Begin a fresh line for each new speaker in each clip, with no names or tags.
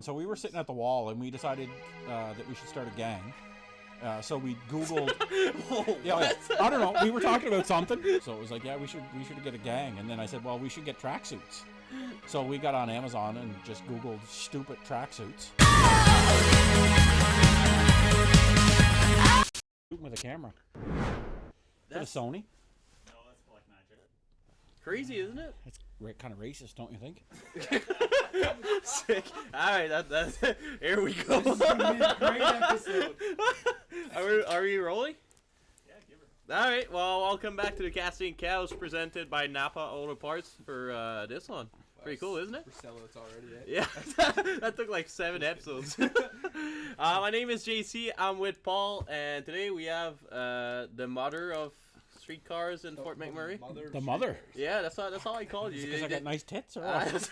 So we were sitting at the wall, and we decided that we should start a gang. So we Googled. Yeah, I don't know. We were talking about something, so it was like, yeah, we should get a gang. And then I said, well, we should get tracksuits. So we got on Amazon and just Googled stupid tracksuits. Shooting with a camera. That's a Sony.
No, that's Black Magic.
Crazy, isn't it?
It's kind of racist, don't you think?
Sick. All right, that's here we go.
This is gonna be a great episode.
Are we rolling?
Yeah, give her.
All right. Well, welcome back to the Casting Cows presented by NAPA AutoParts for this one. Pretty cool, isn't it?
We're sellouts already, eh?
Yeah, that took like 7 episodes. My name is JC. I'm with Paul, and today we have the mother of streetcars in Fort McMurray.
The mother.
Yeah, that's how I called you.
Because I got nice tits, or what?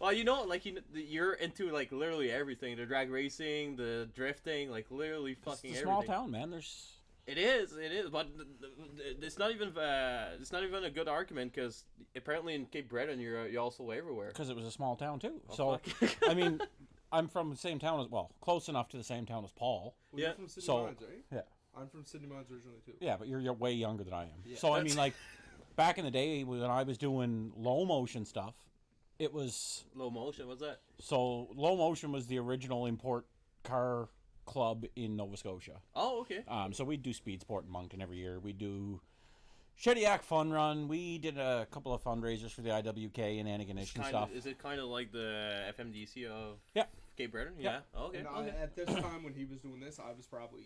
Well, you're into like literally everything: the drag racing, the drifting, like literally fucking
It's a
everything.
small town, man. There's.
It is, but it's not even a good argument because apparently in Cape Breton you're also everywhere.
Because it was a small town too.
Oh,
so,
fuck.
I mean, I'm from the same town as close enough to the same town as Paul.
Well,
Yeah.
You're from Sydney
So,
Mines, right?
yeah.
I'm from Sydney Mines originally, too.
Yeah, but you're way younger than I am.
Yeah.
So I mean, like, back in the day when I was doing low motion stuff, it was
Low motion, what's that?
so low motion was the original import car club in Nova Scotia.
Oh, okay.
So we do Speed Sport in Moncton every year. We do Shediac Fun Run. We did a couple of fundraisers for the IWK and Antigonish stuff.
Is it kind of like the FMDC of
Yeah.
Cape Breton?
Yeah.
Yeah. Okay.
And
Okay.
at this time when he was doing this, I was probably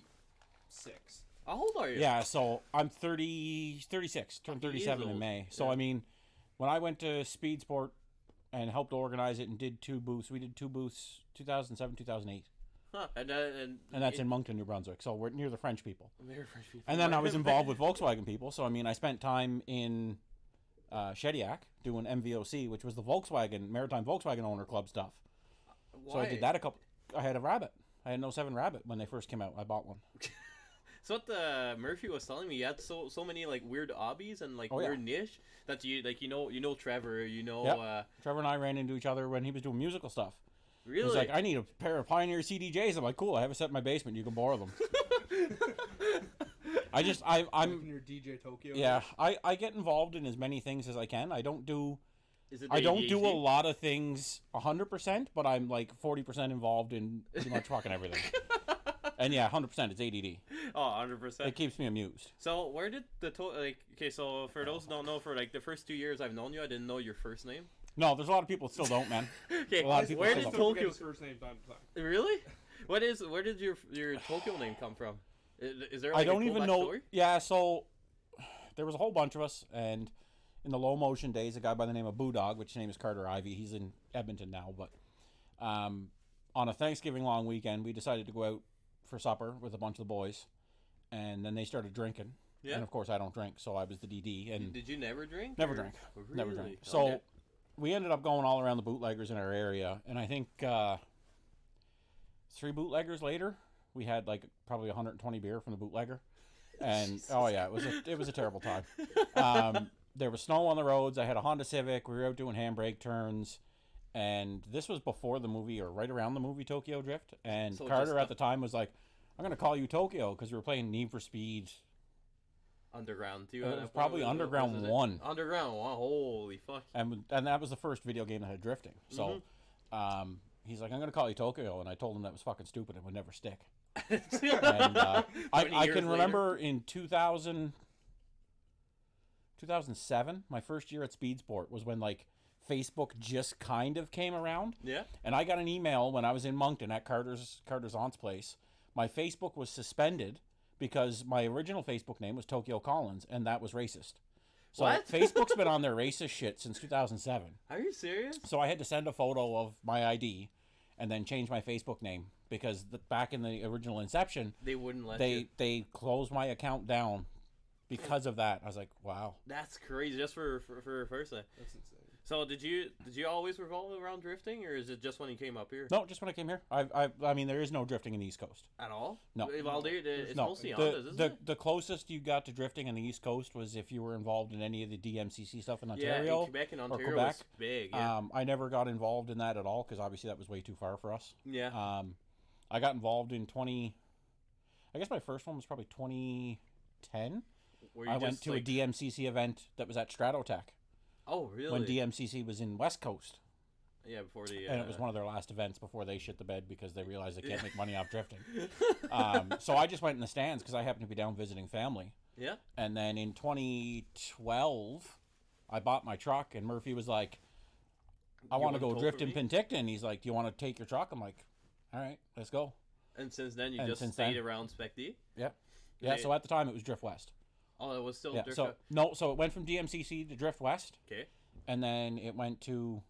6.
How old are you?
Yeah, so I'm 36, turned
He is
37 in
old.
May. So,
Yeah.
I mean, when I went to Speed Sport and helped organize it and did 2 booths, we did 2 booths 2007, 2008.
Huh. And
And that's in Moncton, New Brunswick. So we're near the French people.
Very French people.
And then I was involved with Volkswagen people. So, I mean, I spent time in Shediac doing MVOC, which was the Maritime Volkswagen Owner Club stuff.
Why?
So I did that I had a Rabbit. I had an 07 Rabbit when they first came out. I bought one.
So what Murphy was telling me, you had so many like weird hobbies and like
Oh, yeah.
weird niche that you Trevor,
Yep. Trevor and I ran into each other when he was doing musical stuff.
really.
He's like, I need a pair of Pioneer CDJs. I'm like, cool. I have a set in my basement. You can borrow them. I'm
Your DJ Tokyo.
yeah. I get involved in as many things as I can. I don't do
Is it
I
the
don't do a
ADHD?
lot of things 100%, but I'm like 40% involved in pretty much fucking everything. And yeah, 100% it's ADD.
Oh, 100%.
It keeps me amused.
So where did okay, so for those who don't know, for like the first 2 years I've known you, I didn't know your first name.
No, there's a lot of people that still don't, man.
Okay,
A lot of people
where
still
did
don't.
Don't forget
Tokyo
his first name time to time.
really? Where did your Tokyo name come from? Is there
I
like
don't
a cool
even know.
backstory?
Yeah, so there was a whole bunch of us, and in the low motion days, a guy by the name of Boodog, which his name is Carter Ivy. He's in Edmonton now, but on a Thanksgiving long weekend, we decided to go out for supper with a bunch of the boys, and then they started drinking.
Yeah.
And of course, I don't drink, so I was the DD. And
Did you never drink?
never
or-
drank.
Really?
Never drank. So
Okay.
we ended up going all around the bootleggers in our area, and I think 3 bootleggers later, we had like probably 120 beer from the bootlegger, and oh yeah, it was a terrible time. There was snow on the roads. I had a Honda Civic. We were out doing handbrake turns, and this was before the movie or right around the movie Tokyo Drift. And
So
Carter
just
at the time was like, "I'm gonna call you Tokyo," because we were playing Need for Speed.
Underground too.
It was probably Underground 1.
Underground 1. Holy fuck.
And that was the first video game that had drifting. So he's like, I'm going to call you Tokyo. And I told him that was fucking stupid and would never stick. And
20
I
years
can
later.
remember in 2007, my first year at Speed Sport was when like Facebook just kind of came around.
Yeah.
And I got an email when I was in Moncton at Carter's aunt's place. My Facebook was suspended because my original Facebook name was Tokyo Collins, and that was racist. So
What?
Facebook's been on their racist shit since 2007.
Are you serious?
So I had to send a photo of my ID and then change my Facebook name because back in the original inception,
They wouldn't let you.
they closed my account down because of that. I was like, wow.
That's crazy. Just for first time.
That's insane.
So did you always revolve around drifting, or is it just when you came up here?
No, just when I came here. I mean, there is no drifting in the East Coast.
At all?
No.
Well, it's
No,
mostly Hondas, isn't it?
the closest you got to drifting on the East Coast was if you were involved in any of the DMCC stuff in
Yeah,
Ontario.
in Quebec and Ontario
Quebec.
was big. Yeah.
I never got involved in that at all because obviously that was way too far for us.
Yeah.
I got involved in 20. I guess my first one was probably 2010.
Where you
I
just,
went to
like,
a DMCC event that was at Stratotech
Oh, really?
when DMCC was in West Coast.
Yeah, before the.
And it was one of their last events before they shit the bed because they realized they can't make money off drifting. So I just went in the stands because I happened to be down visiting family.
Yeah.
And then in 2012, I bought my truck, and Murphy was like, I want to go drift in Penticton. He's like, do you want to take your truck? I'm like, all right, let's go.
And since then, you
And
just
since
stayed
then-
around Spec D?
Yeah. Yeah, so at the time it was Drift West.
Oh, it was still
Yeah,
Drift.
so it went from DMCC to Drift West,
Okay.
and then it went to,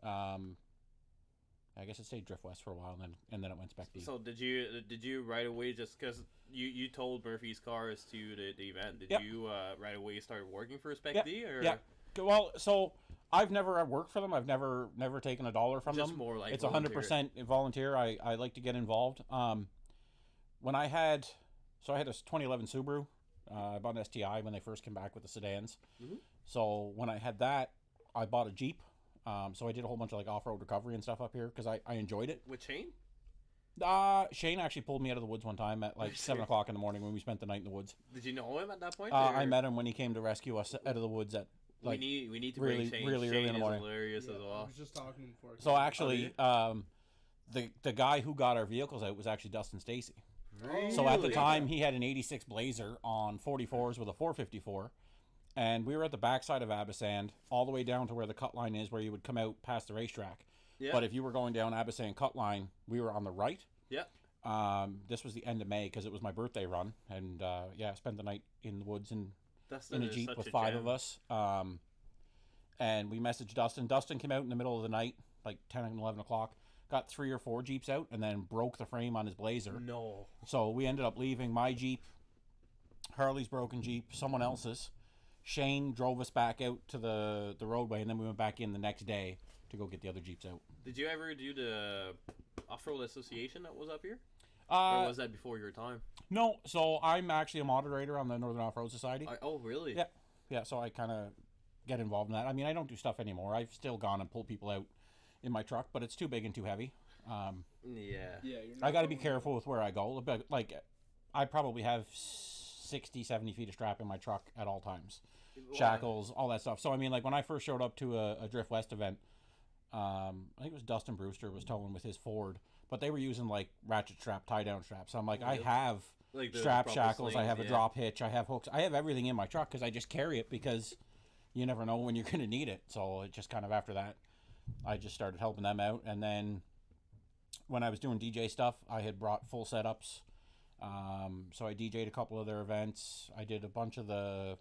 I guess it stayed Drift West for a while, and then it went Spec D.
So did you right away, just because you told Murphy's Cars to the event, did
Yep.
you right away start working for Spec
Yep.
D? Or?
Yeah. Well, so I've never worked for them. I've never taken a dollar from
Just
them.
more like
it's
volunteer.
100% volunteer. I like to get involved. When I had a 2011 Subaru. I bought an STI when they first came back with the sedans.
Mhm.
So when I had that, I bought a Jeep. So I did a whole bunch of like off-road recovery and stuff up here because I enjoyed it.
With Shane?
Shane actually pulled me out of the woods one time at like 7 o'clock in the morning when we spent the night in the woods.
Did you know him at that point?
I met him when he came to rescue us out of the woods at like.
we need to
really-
bring Shane.
really
Shane
early in the
is
morning.
hilarious
Yeah,
as
I
well.
was just talking before.
So actually, the guy who got our vehicles out was actually Dustin Stacy. So at the
Really?
time, he had an 86 Blazer on 44s with a 454. And we were at the backside of Abasand, all the way down to where the cut line is, where you would come out past the racetrack.
Yeah.
But if you were going down Abasand cut line, we were on the right.
Yeah.
This was the end of May because it was my birthday run. And I spent the night in the woods in
Dustin
a
is
Jeep
such
with
a
5
gem.
of us. And we messaged Dustin. Dustin came out in the middle of the night, like 10 and 11 o'clock. Got 3 or 4 Jeeps out and then broke the frame on his Blazer.
No.
So we ended up leaving my Jeep, Harley's broken Jeep, someone else's. Shane drove us back out to the roadway, and then we went back in the next day to go get the other Jeeps out.
Did you ever do the off-road association that was up here? Or was that before your time?
No, so I'm actually a moderator on the Northern Off-Road Society.
Oh, really?
Yeah. Yeah, so I kind of get involved in that. I mean, I don't do stuff anymore. I've still gone and pulled people out in my truck, but it's too big and too heavy.
Yeah.
Yeah, you're
I
not
got to be
going-
careful with where I go. But, like, I probably have 60, 70 feet of strap in my truck at all times. Shackles, all that stuff. So, I mean, like, when I first showed up to a Drift West event, I think it was Dustin Brewster was towing with his Ford, but they were using, like, ratchet strap, tie-down straps. So I'm like, I have
Like the
strap
proper
shackles, I
slings,
have a
yeah.
drop hitch, I have hooks, I have everything in my truck because I just carry it because you never know when you're going to need it. So it just kind of after that, I just started helping them out. And then when I was doing DJ stuff, I had brought full setups. So I DJ'd a couple of their events. I did a bunch of the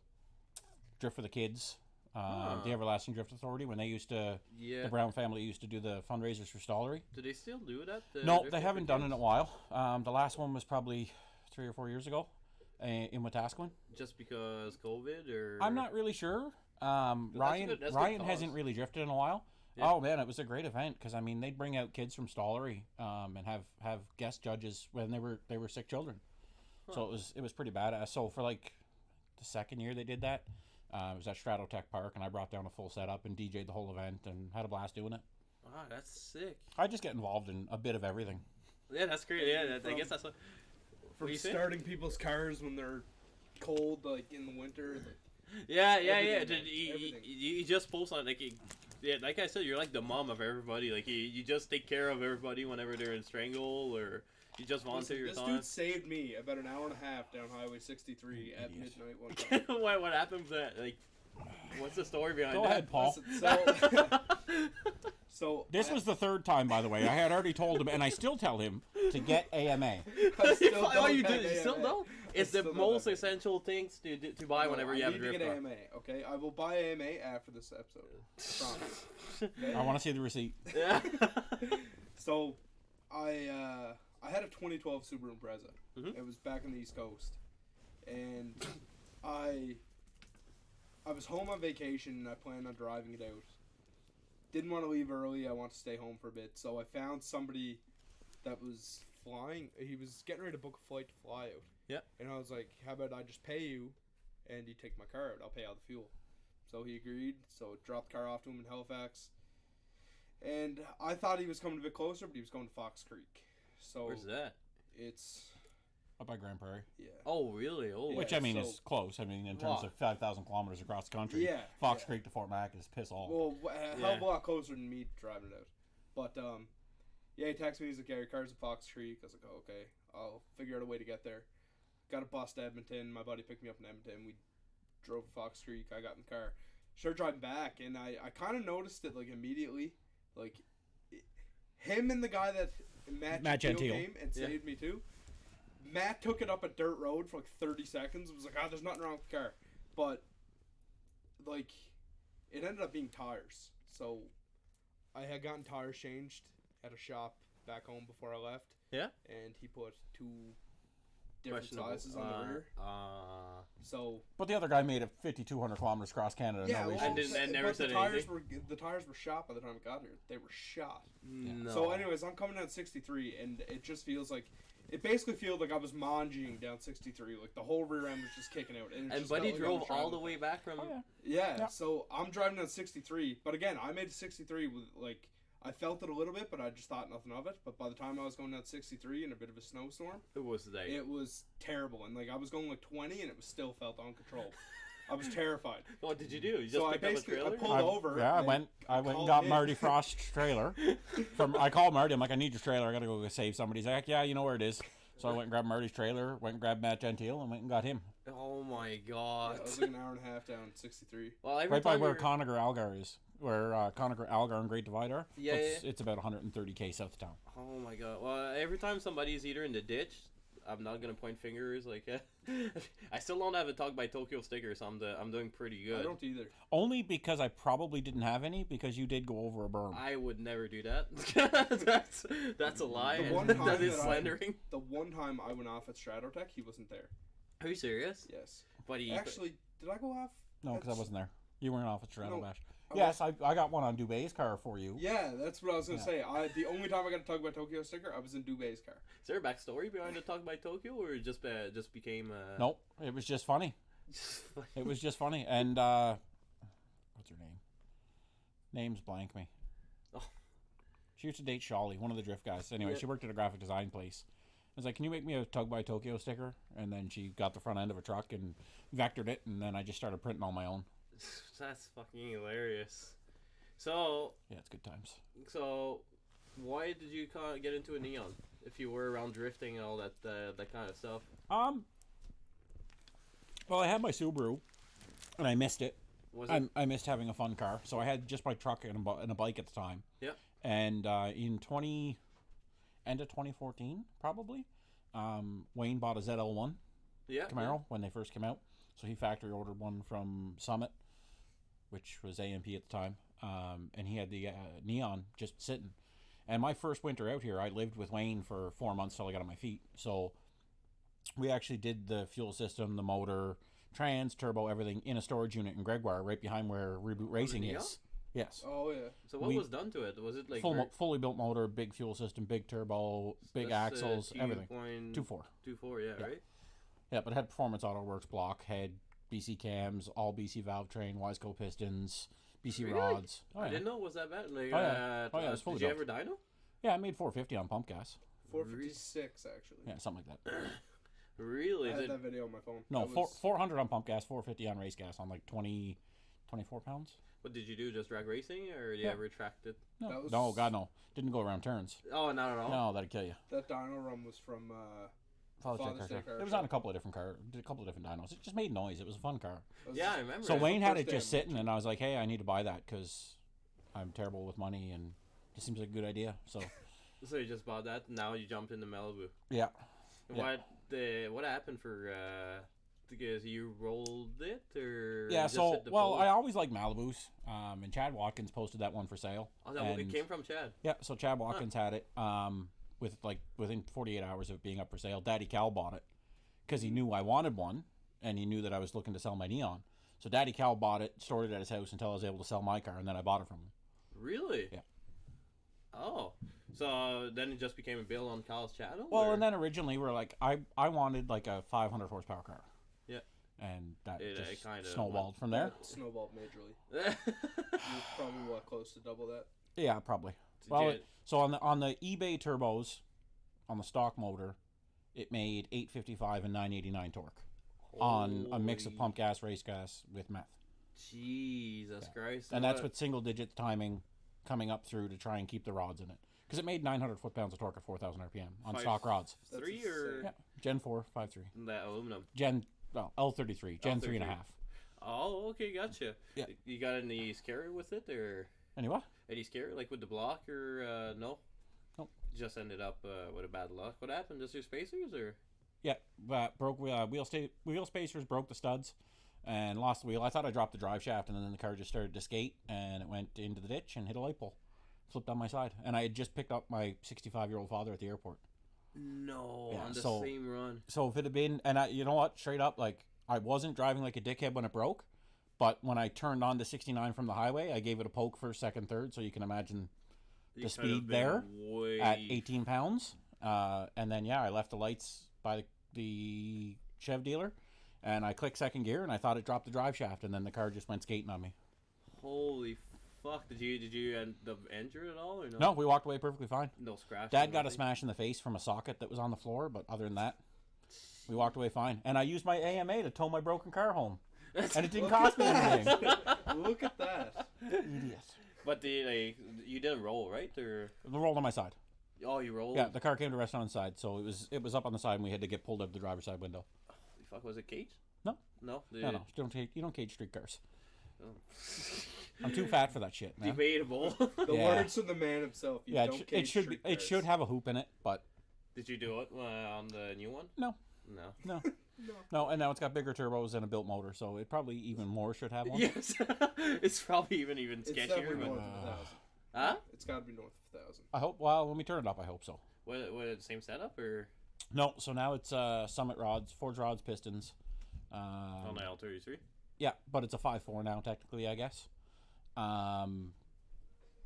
Drift for the Kids, the Everlasting Drift Authority, when they used to,
Yeah.
the Brown family used to do the fundraisers for Stollery.
Do they still do that?
No, they haven't done it in a while. The last one was probably 3 or 4 years ago in Wetaskiwin.
Just because COVID, or
I'm not really sure. Ryan
that's a good
Ryan
cause.
hasn't really drifted in a while.
Yeah.
Oh man, it was a great event because I mean they'd bring out kids from Stollery and have guest judges when they were sick children. So it was pretty badass. So for like the second year they did that, it was at Stratotech Park, and I brought down a full setup and DJ'd the whole event and had a blast doing it.
Wow, that's sick.
I just get involved in a bit of everything.
Yeah, that's great. Yeah, I guess that's what.
From
What you say?
starting people's cars when they're cold, like in the winter. Like,
Yeah.
Everything,
Dude,
man,
you
everything.
you just post on like. Yeah, like I said, you're like the mom of everybody. Like you just take care of everybody whenever they're in strangle, or you just volunteer
listen,
your
this
time.
dude saved me about an hour and a half down Highway 63 at
Idiot.
midnight one time.
what happened with that? Like, what's the story behind
Go
that?
ahead, Paul.
Listen, so
This was the third time, by the way. I had already told him, and I still tell him to get AMA.
I still
Oh,
don't
you
have
do? You still
AMA.
don't? It's the
still don't
most
have
essential things to buy
No,
whenever
I
you have a
need to
drift
get
car.
AMA, okay? I will buy AMA after this episode. Promise. Okay?
I want to see the receipt.
Yeah.
So, I had a 2012 Subaru Impreza.
Mhm.
It was back in the East Coast, and I was home on vacation and I planned on driving it out. didn't want to leave early. I want to stay home for a bit. So I found somebody that was flying. He was getting ready to book a flight to fly out.
Yeah.
And I was like, how about I just pay you and you take my car out? I'll pay all the fuel. So he agreed. So dropped the car off to him in Halifax. And I thought he was coming a bit closer, but he was going to Fox Creek. So
Where's that?
it's,
Up by Grand Prairie.
yeah.
Oh, really? Oh,
Yeah.
Which, I mean,
so-
is close. I mean, in terms
Wow.
of 5,000 kilometers across the country.
Yeah,
Fox
yeah.
Creek to Fort Mac is piss all.
Well, a hell of a
Yeah.
lot closer than me driving it out. But, yeah, he texted me. He's like, yeah, your car's at Fox Creek. I was like, oh, okay. I'll figure out a way to get there. Got a bus to Edmonton. My buddy picked me up in Edmonton. We drove to Fox Creek. I got in the car. Started driving back, and I kind of noticed it, like, immediately. Like, him and the guy that Matt Gentile came and
Yeah.
saved me, too. Matt took it up a dirt road for, like, 30 seconds. Was like, there's nothing wrong with the car. But, like, it ended up being tires. So, I had gotten tires changed at a shop back home before I left.
Yeah?
And he put 2 different
Questionable.
sizes on the rear. So
But the other guy made it 5,200 kilometers across Canada.
yeah,
no
well,
issues.
And didn't- and never
but
said
the tires
anything?
were shot by the time I got here. They were shot.
No.
So, anyways, I'm coming down 63, and it just feels like it basically feels like I was mangying down 63. Like the whole rear end was just kicking out. And, it
And
just
Buddy
felt like I was
drove all
driving
the way back from.
Oh, yeah.
Yeah,
Yeah.
so I'm driving down 63, but again, I made 63 with, like, I felt it a little bit, but I just thought nothing of it. But by the time I was going down 63 in a bit of a snowstorm,
It was like.
it was terrible. And, like, I was going, like, 20, and it was still felt uncontrolled. I was terrified.
What did you do? You just
So I
picked up a
basically, I
trailer?
pulled over.
Yeah, I
and
went and
called
got
him.
Marty Frost's trailer. I called Marty. I'm like, I need your trailer. I gotta go save somebody. He's like, yeah, you know where it is. So I went and grabbed Marty's trailer. Went and grabbed Matt Gentile and went and got him.
Oh my
Yeah,
god.
I was like an hour and a half down 63.
Well, every
Right by
time
where
you're-
Conacher Algar is. Where Conacher Algar and Great Divide are.
Yeah,
It's about 130k south of town.
Oh my god. Well, every time somebody's either in the ditch, I'm not gonna point fingers. Like, I still don't have a Talk by Tokyo sticker, so I'm doing pretty good.
I don't either.
Only because I probably didn't have any because you did go over a berm.
I would never do that. that's a lie.
The one
and
time
that is
that I-
slandering.
The one time I went off at Stratotech, he wasn't there.
Are you serious?
Yes.
Buddy.
Actually, did I go off?
No, because I
That's-
wasn't there. You weren't off at Toronto
No,
Bash.
I
Yes, I got one on Dubé's car for you.
Yeah, that's what I was gonna
Yeah.
say. The only time I got to talk about Tokyo sticker, I was in Dubé's car.
Is there a backstory behind the Talk by Tokyo, or it just became?
Nope, it was just funny. It was just funny. And what's her name? Name's blank me.
Oh.
She used to date Shawley, one of the drift guys. Anyway,
Yeah.
she worked at a graphic design place. I was like, can you make me a Tug by Tokyo sticker? And then she got the front end of a truck and vectored it, and then I just started printing all my own.
That's fucking hilarious. So,
Yeah, it's good times.
why did you get into a neon? If you were around drifting and all that kind of stuff.
Well, I had my Subaru, and I missed it.
Was it?
I missed having a fun car, so I had just my truck and a bike at the time.
Yeah.
And in end of 2014, probably, Wayne bought a ZL1
Yeah.
Camaro when they first came out. So he factory ordered one from Summit, which was AMP at the time, and he had the neon just sitting. And my first winter out here, I lived with Wayne for 4 months till I got on my feet. So we actually did the fuel system, the motor, trans, turbo, everything in a storage unit in Gregoire, right behind where Reboot Racing
Neon?
is. Yes.
Oh yeah.
So what
We-
was done to it? Was it like
Fully built motor, big fuel system, big turbo, big axles, everything.
2.24,
2.4.
yeah,
Yeah.
right?
Yeah, but it had Performance Auto Works block, had BC cams, all BC valve train, Wiseco pistons, BC
Really?
rods. Oh,
I
yeah.
didn't know it was that bad. Like,
Oh, yeah. Oh, yeah, it was fully
did you
built.
ever dyno?
Yeah, I made 450 on pump gas.
456 actually.
Yeah, something like that.
Really?
I
Is
had
it,
that video on my phone.
No,
That was-
400 on pump gas, 450 on race gas on like 24 pounds.
what did you do? Just drag racing, or did you
Yeah.
ever tracked it?
No,
That was-
no, God, no. Didn't go around turns.
Oh, not at all.
No, that'd kill you.
That dyno run was from
Father's
Father's
Day
Day
car.
car
It was
show.
on a couple of different did a couple of different dynos. It just made noise. It was a fun car.
it was
Yeah, I
just-
remember.
So
it.
Wayne had
first
it
day
just
of
sitting, and I was like, hey, I need to buy that because I'm terrible with money, and it seems like a good idea. So
So you just bought that, and now you jumped into Malibu.
yeah.
And
Yeah.
what happened for because you rolled it, or
Yeah,
just
so,
hit the
well,
pole?
I always like Malibus, and Chad Watkins posted that one for sale.
Oh, it
and-
came from Chad.
Yeah, so Chad Watkins had it, within 48 hours of it being up for sale. Daddy Cal bought it, because he knew I wanted one, and he knew that I was looking to sell my Neon. So Daddy Cal bought it, stored it at his house until I was able to sell my car, and then I bought it from him.
Really?
Yeah.
Oh. So then it just became a bill on Kyle's channel?
Well,
or?
and then originally we're like, I wanted like a 500 horsepower car.
Yeah.
And that
It
just
kinda
snowballed from there.
That snowballed majorly. You're probably close to double that.
Yeah, probably. Well, so on the eBay turbos, on the stock motor, it made 855 and 989 torque on a mix of pump gas, race gas with meth.
Jesus Christ.
And that's with single digit timing coming up through to try and keep the rods in it. Because it made 900 foot-pounds of torque at 4,000 RPM on stock rods.
3 or?
Yeah, Gen 4, 5.3.
That aluminum.
L33, Gen 3.5.
Oh, okay, gotcha.
Yeah.
You got any scare with it, or
Anyway?
any scare, like with the block, or no?
Nope.
Just ended up with a bad luck. What happened? Just your spacers, or?
Yeah, broke wheel spacers, broke the studs, and lost the wheel. I thought I dropped the drive shaft, and then the car just started to skate, and it went into the ditch and hit a light pole. Flipped on my side. And I had just picked up my 65-year-old father at the airport.
No,
Yeah,
on the
so-
same run.
So if it had been, and you know what, straight up, like, I wasn't driving like a dickhead when it broke, but when I turned on to 69 from the highway, I gave it a poke first, second, third, so you can imagine
You
the
could have
speed
been
there
way...
at 18 pounds. And then, yeah, I left the lights by the Chev dealer, and I clicked second gear, and I thought it dropped the drive shaft, and then the car just went skating on me.
Holy fuck! Did you end up injured at all, or no?
No, we walked away perfectly fine.
No scratch.
Dad got a smash in the face from a socket that was on the floor, but other than that, we walked away fine. And I used my AMA to tow my broken car home. And it didn't cost me anything.
Look at that.
Idiot.
But you didn't roll, right? Or
The rolled on my side.
oh, you rolled?
Yeah, the car came to rest on its side, so it was up on the side, and we had to get pulled out the driver's side window.
Holy fuck! Was it cage?
No.
No.
No, you don't cage street cars.
Oh.
I'm too fat for that shit, man.
Debatable.
The
Yeah.
words from the man himself. You
Yeah,
don't
it
cage
should
street
it
cars.
should have a hoop in it, but
Did you do it on the new one?
no,
No.
no, and now it's got bigger turbos and a built motor, so it probably even more should have one.
Yes. It's probably even
It's
sketchier.
definitely
But...
north of 1,000.
Huh?
It's got to be north of 1,000.
I hope. Well, when we turn it up, I hope so.
What the same setup or
No, so now it's Summit rods, Forge rods, pistons.
on the L33?
Yeah, but it's a 5.4 now, technically, I guess.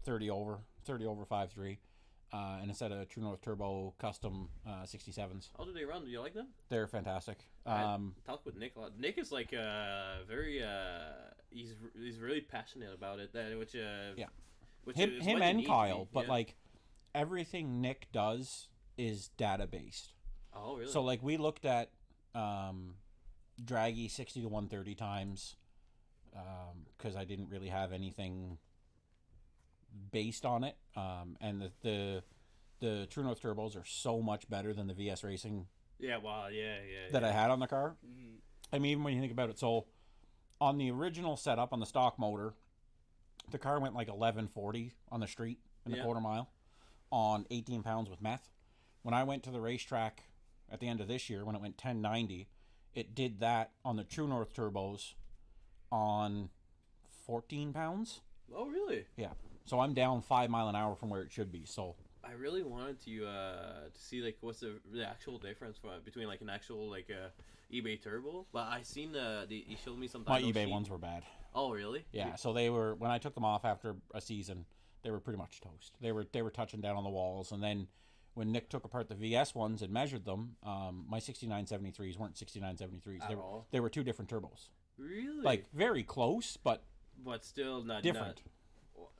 30 over 5.3. And instead of a True North Turbo Custom 67s.
How do they run? Do you like them?
They're fantastic.
I talk with Nick a lot. Nick is like very he's really passionate about it. Which
Yeah.
which
him
is what you
and
need to
Kyle,
be,
but
yeah.
like everything Nick does is data based.
Oh really?
So like we looked at draggy 60 to 130 times because I didn't really have anything based on it, and the True North turbos are so much better than the VS Racing
yeah, well, yeah.
that I had on the car.
Mhm.
I mean, even when you think about it, so on the original setup on the stock motor, the car went like 1140 on the street in the
Yeah.
quarter mile on 18 pounds with meth. When I went to the racetrack at the end of this year, when it went 1090, it did that on the True North turbos on 14 pounds.
Oh really?
Yeah. So I'm down 5 mile an hour from where it should be. So
I really wanted to see like what's the actual difference between like an actual like eBay turbo, but I seen he showed me some.
my
dyno
eBay
sheet.
ones were bad.
Oh really?
Yeah. So they were, when I took them off after a season, they were pretty much toast. They were touching down on the walls, and then when Nick took apart the VS ones and measured them, my 6973s weren't 6973s.
At all?
They were two different turbos.
Really?
Like very close, but
but still not
different.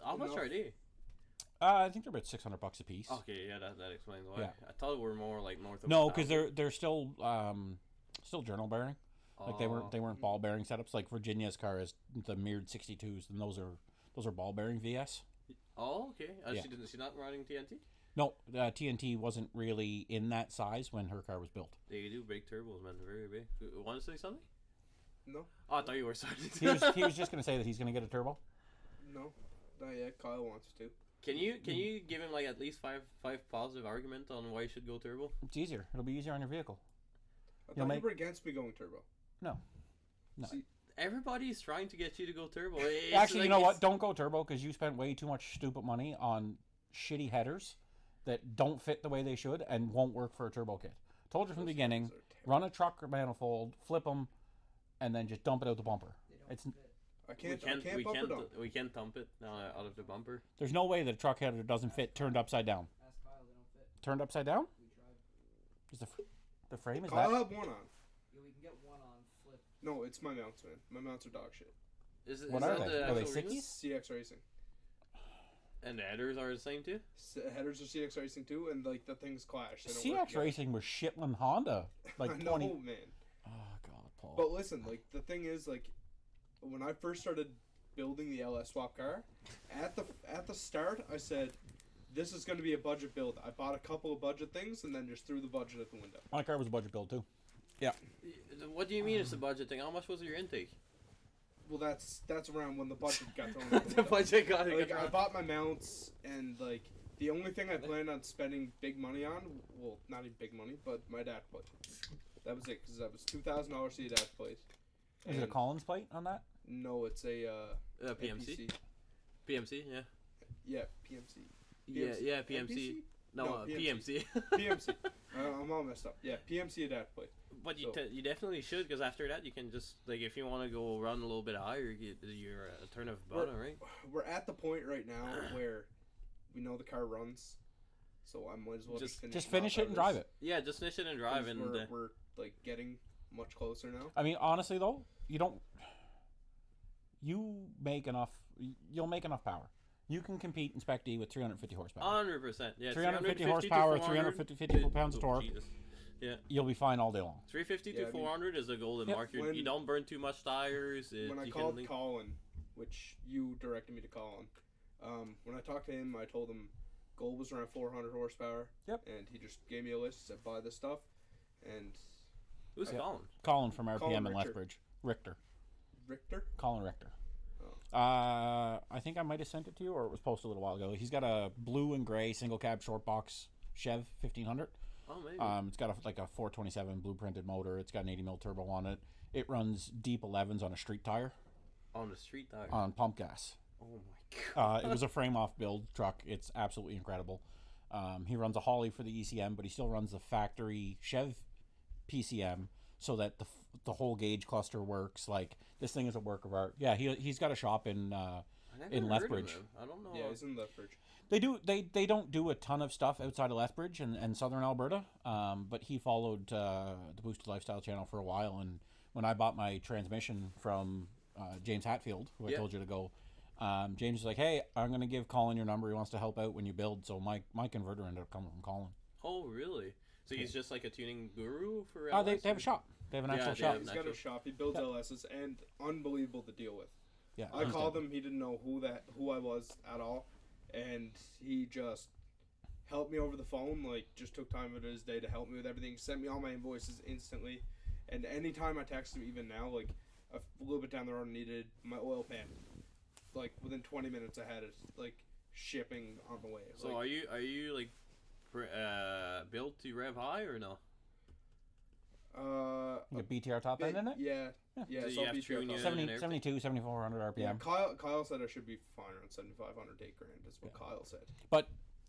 How much
No.
are they?
I think they're about $600 a piece.
Okay, yeah, that explains why.
Yeah.
I thought it were more like north of.
No, because
1,000.
they're still journal bearing. Like they
Oh.
weren't ball bearing setups. Like Virginia's car is the mirrored 62s, and those are ball bearing VS.
Oh, okay.
Yeah.
She's not running TNT.
No, TNT wasn't really in that size when her car was built.
They do big turbos, man. Very big. Want to say something?
No,
Oh, I thought you were starting.
He was just gonna say that he's gonna get a turbo.
no, not yet. Kyle wants to.
Can you give him like at least five positive argument on why you should go turbo?
It's easier. It'll be easier on your vehicle.
I
You'll
thought you
make-
were against me going turbo.
No.
See,
Everybody's trying to get you to go turbo. It's
Actually,
like
you know what?
it's-
Don't go turbo because you spent way too much stupid money on shitty headers that don't fit the way they should and won't work for a turbo kit. Told you from the
those
beginning,
things are terrible.
run a truck or manifold, flip them, and then just dump it out the bumper. It's
I can't bumper dump.
We can't dump it out of the bumper.
There's no way that a truck header doesn't fit turned upside down.
Ask Kyle, they don't fit.
Turned upside down?
We tried.
Is the frame is
Kyle
that?
have one on.
Yeah, we can get one on flip.
No, it's my mounts, man. My mounts are dog shit.
What
Is
are
that
they?
the
Are they
actual
sickies?
reason?
CX Racing.
And the headers are the same too?
Headers are CX Racing too, and like the things clash. They don't work
CX
together.
Racing was Shitland Honda. Like
I
20.
know, man.
Oh god, Paul.
But listen, like the thing is, like when I first started building the LS swap car, at the start, I said, "This is going to be a budget build." I bought a couple of budget things and then just threw the budget out the window.
My car was a budget build too. Yeah.
What do you mean it's a budget thing? How much was your intake?
Well, that's around when the budget got thrown out the
The
window.
budget got
Like I bought my mounts, and like the only thing I planned on spending big money on, well, not even big money, but my dash plate. That was it, because that was $2,000 to a dash plate.
Is it a Collins plate on that?
No, it's a
PMC?
NPC.
PMC, yeah.
Yeah, PMC.
Yeah, PMC.
NPC?
No,
No,
PMC.
PMC. I'm all messed up. Yeah, PMC a dash plate.
But you,
So-
you definitely should, because after that you can just, like, if you want to go run a little bit higher, you're a turn of a button, right?
We're at the point right now where we know the car runs, so I might as well
Just
Just finish it and drive it.
Yeah, just finish it and drive, and
we're like getting much closer now.
I mean, honestly though, you make enough. You'll make enough power. You can compete in Spec D with 350 horsepower.
100%. Yeah,
350
to
horsepower,
400.
350 pounds of torque.
Jesus. Yeah.
You'll be fine all day long.
350
Yeah, I
to
mean-
400 is a golden
Yep.
mark. You
When-
don't burn too much tires.
When I
you
called
can
Colin, which you directed me to Colin, when I talked to him, I told him goal was around 400 horsepower.
Yep.
And he just gave me a list, said buy this stuff, and
Who's
Yeah.
calling?
Colin from RPM
Colin
in
Richter.
Lethbridge. Richter.
Richter.
Colin Richter.
Oh.
I think I might have sent it to you, or it was posted a little while ago. He's got a blue and gray single cab short box Chev 1500.
Oh, maybe.
It's got like a 427 blueprinted motor. It's got an 80 mil turbo on it. It runs deep 11s on a street tire
On the street tire.
on pump gas.
Oh my god.
It was a frame off build truck. It's absolutely incredible. He runs a Holly for the ECM, but he still runs the factory Chev PCM so that the whole gauge cluster works. Like, this thing is a work of art. Yeah, he's got a shop in
I never
in
heard of
Lethbridge.
him. I don't know.
Yeah, he's in Lethbridge.
They don't do a ton of stuff outside of Lethbridge and southern Alberta, but he followed the Boosted Lifestyle channel for a while, and when I bought my transmission from James Hatfield, who I
Yeah.
told you to go, James was like, "Hey, I'm going to give Colin your number. He wants to help out when you build." So my converter ended up coming from Colin.
Oh, really? So he's just like a tuning guru for
They
LS,
have
or-
a shop. They have an
Yeah,
actual
they
shop.
have-
He's got a shop. He builds
Yep.
LSs, and unbelievable to deal with.
Yeah,
I
he's
called
good.
him. He didn't know who I was at all, and he just helped me over the phone. Like, just took time out of his day to help me with everything. Sent me all my invoices instantly, and anytime I text him, even now, like a little bit down the road, I needed my oil pan. Like within 20 minutes, I had it like shipping on the way.
So
like,
are you like built to rev high or no?
The BTR top end in it?
Yeah.
So
It's
you
all
have
BTR
tuning
top.
it?
70,
and everything.
72, 7400 RPM.
Yeah, Kyle said I should be fine around 7,500 to 8 grand. That's what Kyle said.
But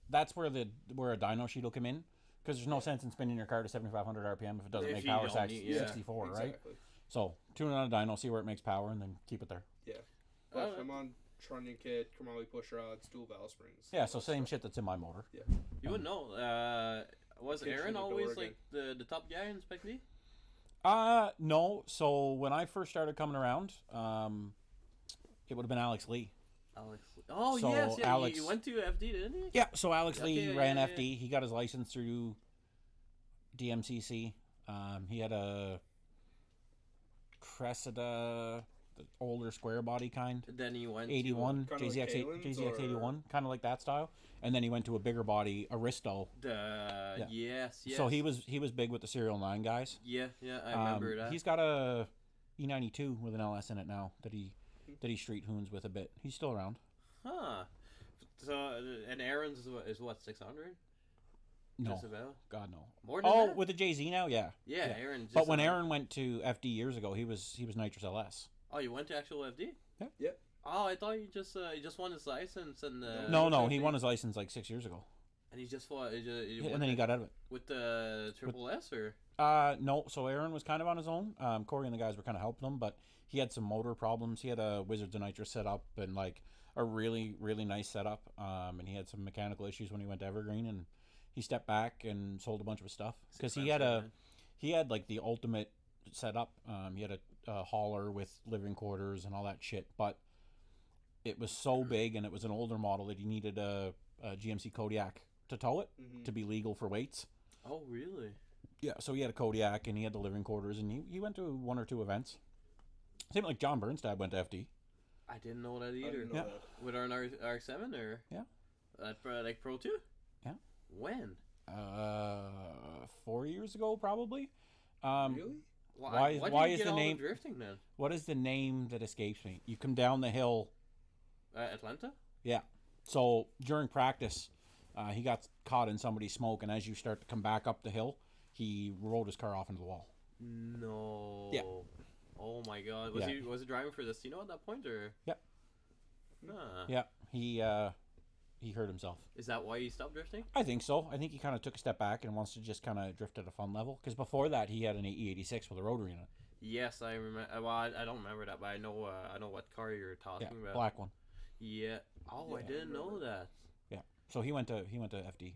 that's where a dyno sheet will come in, because there's no sense in spinning your car to 7,500 RPM if it doesn't
If
make
you
power
don't
sack
need- yeah.
64, right?
Exactly.
So tune it on a dyno, see where it makes power, and then keep it there.
Yeah. But
Alright.
I'm on trunnion kit, chromoly push rods, dual valve springs.
Yeah, so same shit that's in my motor.
You wouldn't know. Was
Kitchen
Aaron
the door
always
again.
like the top guy in Spec D?
No. So when I first started coming around, it would have been Alex Lee.
Alex. Oh
So
yes, yeah.
Alex-
You went to FD, didn't he?
Yeah, so Alex
Okay,
Lee
yeah,
ran
yeah,
FD. He got his license through DMCC. He had a Cressida, the older square body kind.
Then he went
81,
Kinda like
JZX,
Kalen's,
JZX
or-
81, kind of like that style. And then he went to a bigger body, Aristo.
to the yes.
So he was big with the Serial 9 guys.
Yeah, I remember that.
He's got a E92 with an LS in it now that he street hoons with a bit. He's still around.
Huh. So and Aaron's is what 600?
No,
Just about.
God no.
More than
Oh,
that?
with the JZ now, yeah.
Yeah, Aaron. Just
But when
about-
Aaron went to FD years ago, he was Nitrous LS.
Oh, you went to actual FD?
Yeah.
Yep.
Oh, I thought you just won his license and
No,
went to
he
FD.
won his license like 6 years ago.
And he just fought.
and then he got out of it.
with the triple S or.
No. So Aaron was kind of on his own. Corey and the guys were kind of helping him, but he had some motor problems. He had a Wizards of Nitrous set up and like a really, really nice setup. And he had some mechanical issues when he went to Evergreen, and he stepped back and sold a bunch of his stuff because he had like the ultimate setup. He had a hauler with living quarters and all that shit, but it was so big and it was an older model that he needed a GMC Kodiak to tow it to be legal for weights.
Oh, really?
Yeah, so he had a Kodiak and he had the living quarters, and he went to 1 or 2 events. Same like John Bernstad went to FD.
I didn't know that either.
I didn't know
Yeah.
that.
With our RX-7 or.
Yeah.
Like Pro 2?
Yeah.
When?
4 years ago, probably.
Really?
Why
did
is
you get
the
all
name-
drifting then?
What is the name that escapes me? You come down the hill.
Atlanta?
Yeah. So during practice, he got caught in somebody's smoke, and as you start to come back up the hill, he rolled his car off into the wall.
No.
Yeah.
Oh my God.
Yeah.
Was he driving for the Stino at that point or?
Yep.
Huh.
Yeah. He hurt himself.
Is that why he stopped drifting?
I think so. I think he kind of took a step back and wants to just kind of drift at a fun level. Because before that, he had an E86 with a rotary in it.
Yes, I remember. Well, I don't remember that, but I know what car you're talking
Yeah,
about.
black one.
Yeah. Oh, I
Yeah.
didn't know that.
Yeah. So he went to FD.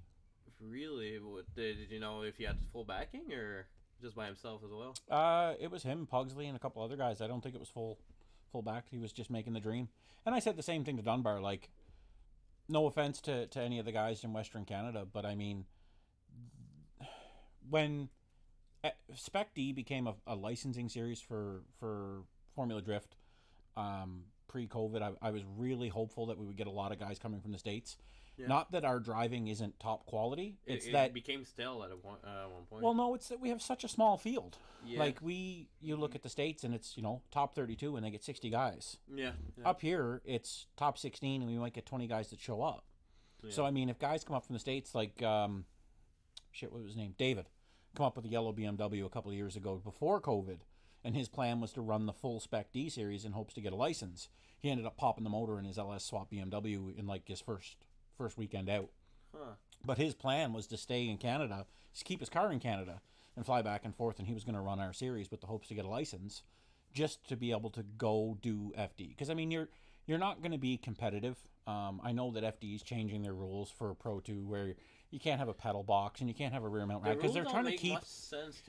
Really? Did you know if he had full backing or just by himself as well?
It was him, Pugsley, and a couple other guys. I don't think it was full back. He was just making the dream. And I said the same thing to Dunbar. Like, no offense to any of the guys in Western Canada, but I mean, when Spec D became a licensing series for Formula Drift pre-COVID, I was really hopeful that we would get a lot of guys coming from the States.
Yeah.
Not that our driving isn't top quality. It's
It
that
became stale at one point.
well, no, it's that we have such a small field.
Yeah.
Like you look at the States and it's top 32 and they get 60 guys.
Yeah.
Up here, it's top 16 and we might get 20 guys that show up.
Yeah.
So I mean, if guys come up from the States like what was his name, David, come up with a yellow BMW a couple of years ago before COVID, and his plan was to run the full Spec D series in hopes to get a license. He ended up popping the motor in his LS swap BMW in like his first weekend out.
Huh.
But his plan was to stay in Canada, just keep his car in Canada, and fly back and forth. And he was going to run our series with the hopes to get a license, just to be able to go do FD. Because I mean, you're not going to be competitive. I know that FD is changing their rules for Pro 2, where you can't have a pedal box and you can't have a rear mount rack because they're trying to keep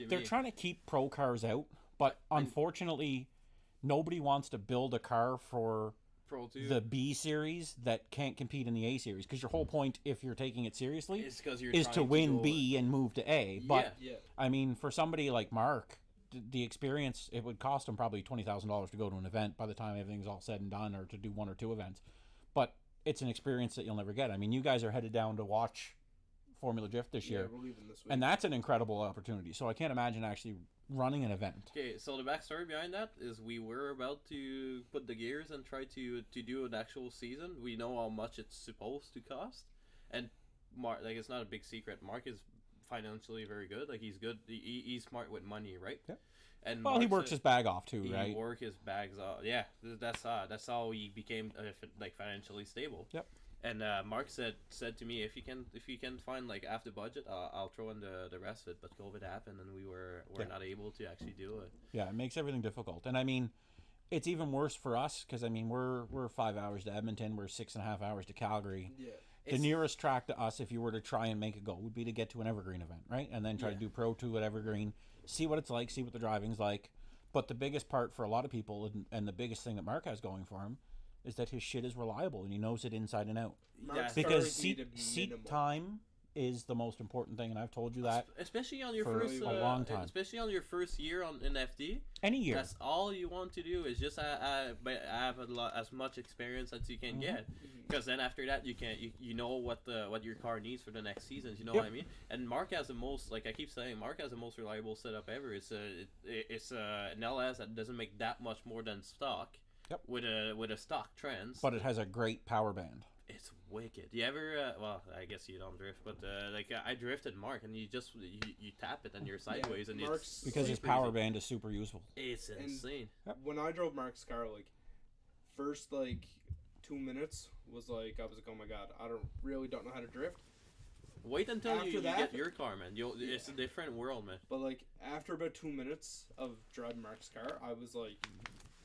They're
trying to keep pro cars out. But unfortunately, nobody wants to build a car for
Pro 2.
the B series that can't compete in the A series, because your whole point, if you're taking it seriously,
It's 'cause you're
is
trying
to win
go-
B and move to A. But
Yeah.
I mean, for somebody like Mark, the experience, it would cost him probably $20,000 to go to an event by the time everything's all said and done, or to do 1 or 2 events. But it's an experience that you'll never get. I mean, you guys are headed down to watch Formula Drift this
Yeah,
year,
we're leaving this week.
and that's an incredible opportunity. So I can't imagine actually running an event.
Okay, so the backstory behind that is we were about to put the gears and try to do an actual season. We know how much it's supposed to cost, and Mark, like, it's not a big secret. Mark is financially very good. Like, he's good. He's smart with money, right?
Yep.
And
Well, he
Mark's
works his bag off too,
he
right?
work his bags off. Yeah, that's how he became like financially stable.
Yep.
And Mark said to me, if you can find like half the budget, I'll throw in the rest of it. But COVID happened, and we're
Yeah.
not able to actually do it.
Yeah, it makes everything difficult. And I mean, it's even worse for us because I mean, we're 5 hours to Edmonton, we're 6.5 hours to Calgary.
Yeah.
The nearest track to us, if you were to try and make it go, would be to get to an Evergreen event, right? And then try to do Pro 2 at Evergreen, see what it's like, see what the driving's like. But the biggest part for a lot of people, and the biggest thing that Mark has going for him, is that his shit is reliable and he knows it inside and out.
Mark's
Because
cars need a
seat
minimum.
time is the most important thing, and I've told you that
especially on your
for
first
a long time.
especially on your first year in FD.
any year.
That's all you want to do is just have as much experience as you can get, because then after that you know what your car needs for the next seasons. You know
Yep.
what I mean? And Mark has the most, like I keep saying, Mark has the most reliable setup ever. It's an LS that doesn't make that much more than stock.
Yep.
With a stock trends.
But it has a great power band.
It's wicked. You ever? Well, I guess you don't drift, but I drifted Mark, and you tap it and you're sideways, and
Mark's-
Because his
super
power
easy.
band is super useful.
It's insane.
When I drove Mark's car, like, first, like, 2 minutes was like, I was like, oh my god, I don't know how to drift.
Wait until
After
you
that-
get your car, man. It's a different world, man.
But like after about 2 minutes of driving Mark's car, I was like,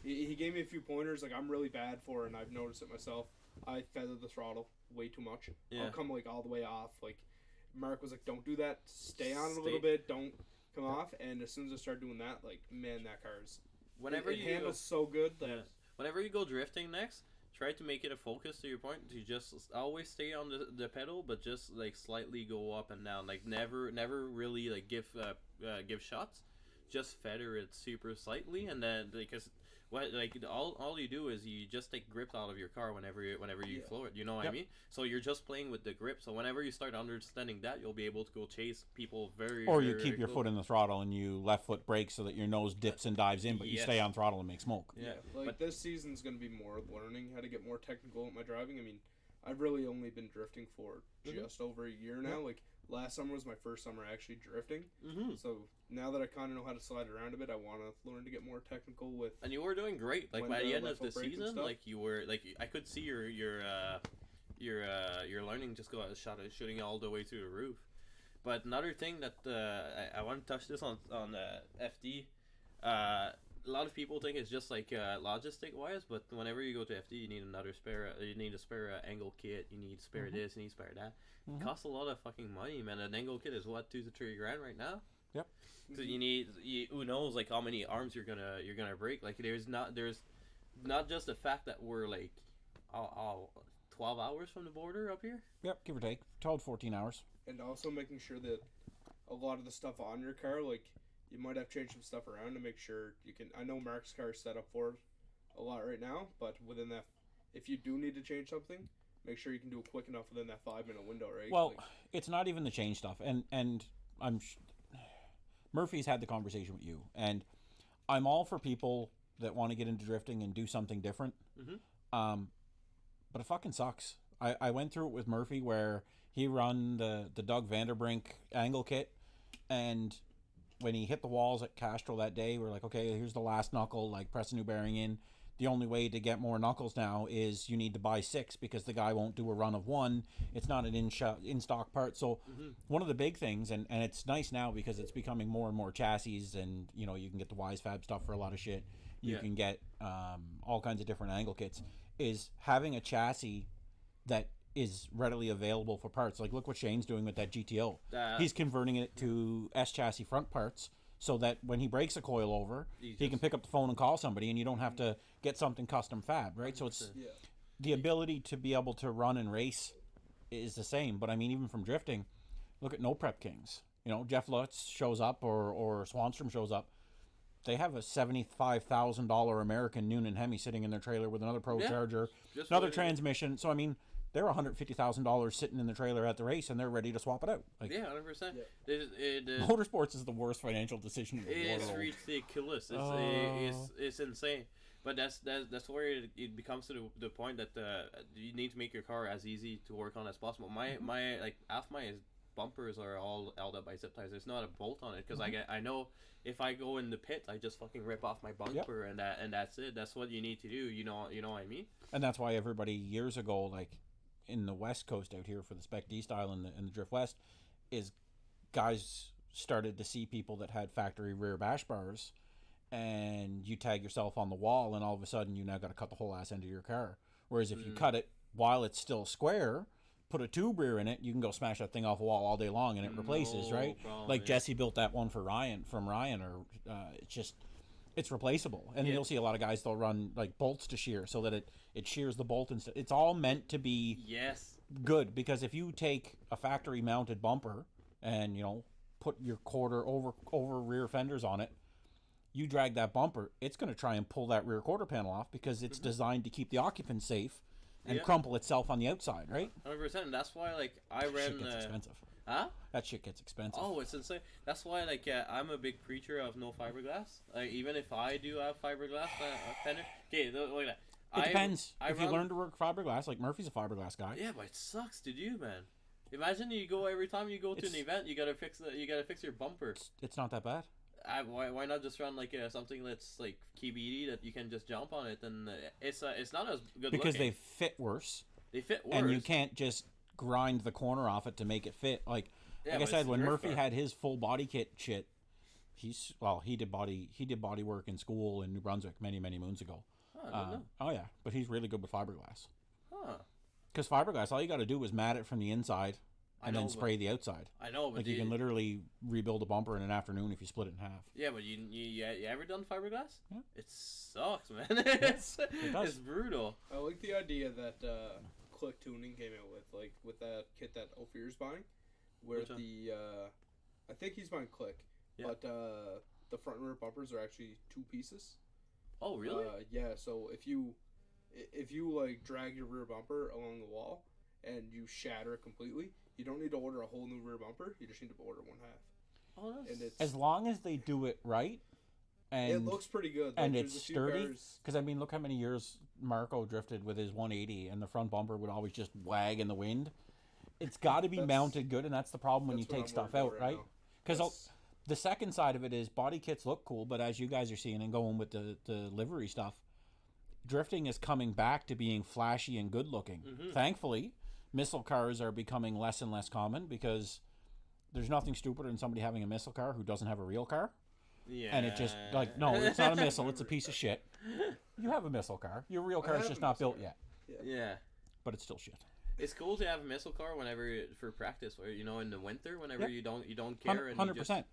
he gave me a few pointers. Like I'm really bad for it, and I've noticed it myself. I feather the throttle way too much.
Yeah.
I'll come like all the way off. Like Mark was like, don't do that. Stay on it a
Stay-
little bit. Don't come off. And as soon as I started doing that, like man, that car's
Whenever
it
you
handles so good that
Yeah. Whenever you go drifting next, try to make it a focus to your point. To just always stay on the pedal, but just like slightly go up and down. Like never really like give shots. Just feather it super slightly, and then because all you do is you just take grip out of your car whenever you
Yeah.
floor it. You know what I mean? So you're just playing with the grip. So whenever you start understanding that, you'll be able to go chase people very.
Or
very,
you keep
very
your
close.
foot in the throttle and you left foot brake so that your nose dips and dives in, but you
Yes.
stay on throttle and make smoke.
Yeah,
like
but-
this season's gonna be more learning how to get more technical at my driving. I mean, I've really only been drifting for
Mhm.
just over a year now. Like last summer was my first summer actually drifting.
Mm-hmm.
So now that I kind of know how to slide around a bit, I want to learn to get more technical with.
And you were doing great. Like
When
by
the
the end
left
of the
foot brake and
season,
stuff.
like you were like I could see your learning just go shooting all the way to the roof. But another thing that I want to touch this on FD. A lot of people think it's just like logistic wise, but whenever you go to FD, you need another spare. You need a spare angle kit. You need spare this. You need spare that.
Mhm.
It costs a lot of fucking money, man. An angle kit is what, $2 to $3 right now.
Yep.
So who knows like how many arms you're gonna break. Like there's not just the fact that we're like 12 hours from the border up here.
Yep, give or take. 12 to 14 hours.
And also making sure that a lot of the stuff on your car, like you might have to change some stuff around to make sure you can. I know Mark's car is set up for it a lot right now, but within that, if you do need to change something, make sure you can do it quick enough within that 5-minute window, right?
Well,
Like,
it's not even the change stuff, and Murphy's had the conversation with you, and I'm all for people that want to get into drifting and do something different. But it fucking sucks. I went through it with Murphy where he run the Doug Vanderbrink angle kit, and when he hit the walls at Castrol that day, we're like, okay, here's the last knuckle, like press a new bearing in. The only way to get more knuckles now is you need to buy 6 because the guy won't do a run of 1. It's not an in-stock part. So one of the big things, and it's nice now because it's becoming more and more chassis, and you know you can get the WiseFab stuff for a lot of shit. You can get all kinds of different angle kits. Is having a chassis that is readily available for parts. Like look what Shane's doing with that GTO. He's converting it to S chassis front parts, so that when he breaks a coil over, he can pick up the phone and call somebody, and you don't have to get something custom fab, right? So it's
yeah.
the ability to be able to run and race is the same. But I mean, even from drifting, look at No Prep Kings. You know, Jeff Lutz shows up or Swanstrom shows up. They have a $75,000 American Noonan Hemi sitting in their trailer with another Pro Charger,
Just
another
what it-
transmission. So I mean, they're $150,000 sitting in the trailer at the race, and they're ready to swap it out. Like,
Yeah, 100%.
Yeah.
motorsports is the worst financial decision in the
It's
world.
ridiculous. It's insane. But that's where it becomes to the point that you need to make your car as easy to work on as possible. My like half my bumpers are all held up by zip ties. There's not a bolt on it because I know if I go in the pit, I just fucking rip off my bumper and that's it. That's what you need to do. You know what I mean?
And that's why everybody years ago, like in the West Coast out here for the Spec D style and the Drift West, is guys started to see people that had factory rear bash bars, and you tag yourself on the wall, and all of a sudden you now got to cut the whole ass end of your car. Whereas if you cut it while it's still square, put a tube rear in it, you can go smash that thing off a wall all day long and it replaces,
No
right?
problem,
Like
yeah.
Jesse built that one for Ryan, or it's replaceable. And then you'll see a lot of guys, they'll run like bolts to shear so that it shears the bolt instead. It's all meant to be
Yes.
good, because if you take a factory mounted bumper and, you know, put your quarter over rear fenders on it, you drag that bumper, it's going to try and pull that rear quarter panel off because it's designed to keep the occupant safe and
Yeah.
crumple itself on the outside, right?
100%. That's why like I
Shit
ran.
gets expensive.
Huh?
That shit gets expensive.
Oh, it's insane. That's why, like, I'm a big preacher of no fiberglass. Like, even if I do have fiberglass fender. Okay, look at that.
It depends.
I
if you
run-
learn to work fiberglass, like Murphy's a fiberglass guy.
Yeah, but it sucks to do, man. Imagine you go every time you go to an
It's-
event, you gotta fix your bumper.
It's not that bad.
Why not just run like something that's like KBD that you can just jump on it, and it's not as good
Because
looking.
they fit worse.
They fit worse.
And you can't just grind the corner off it to make it fit. Like
Yeah,
I
but
said,
it's
when
your
Murphy
car.
had his full body kit shit, he did body work in school in New Brunswick many moons ago.
Oh, I don't know.
Oh yeah, but he's really good with fiberglass.
Huh.
Because fiberglass, all you got to do is mat it from the inside
I
and
know,
then
but-
spray the outside.
I know, but
Like you can literally rebuild a bumper in an afternoon if you split it in half.
Yeah, but you ever done fiberglass?
Yeah.
It sucks, man. It's
does.
it's brutal.
I like the idea that Click Tuning came out with that kit that Ophir's buying, where
Which one?
I think he's buying Click,
Yeah.
but the front and rear bumpers are actually 2 pieces.
Oh, really?
Yeah. So if you like drag your rear bumper along the wall and you shatter it completely, you don't need to order a whole new rear bumper. You just need to order 1/2.
Oh, that's...
And it's
As long as they do it right, and
it looks pretty good.
and
Like,
it's
there's a few
sturdy.
cars-
Because I mean, look how many years Marco drifted with his 180, and the front bumper would always just wag in the wind. It's got to be
That's-
mounted good, and that's the problem when you
that's what
take
I'm
stuff
worried
out,
about
right?
now.
Because
That's-
the second side of it is body kits look cool, but as you guys are seeing and going with the livery stuff, drifting is coming back to being flashy and good looking.
Mm-hmm.
Thankfully, missile cars are becoming less and less common because there's nothing stupider than somebody having a missile car who doesn't have a real car.
Yeah.
And it just, like, no, it's not a missile, it's a piece of shit. You have a missile car. Your real
I
car is
have
just
a
not
missile
built
car.
yet,
Yeah.
but it's still shit.
It's cool to have a missile car whenever for practice, or in the winter, whenever
Yep.
you don't care and you
100%.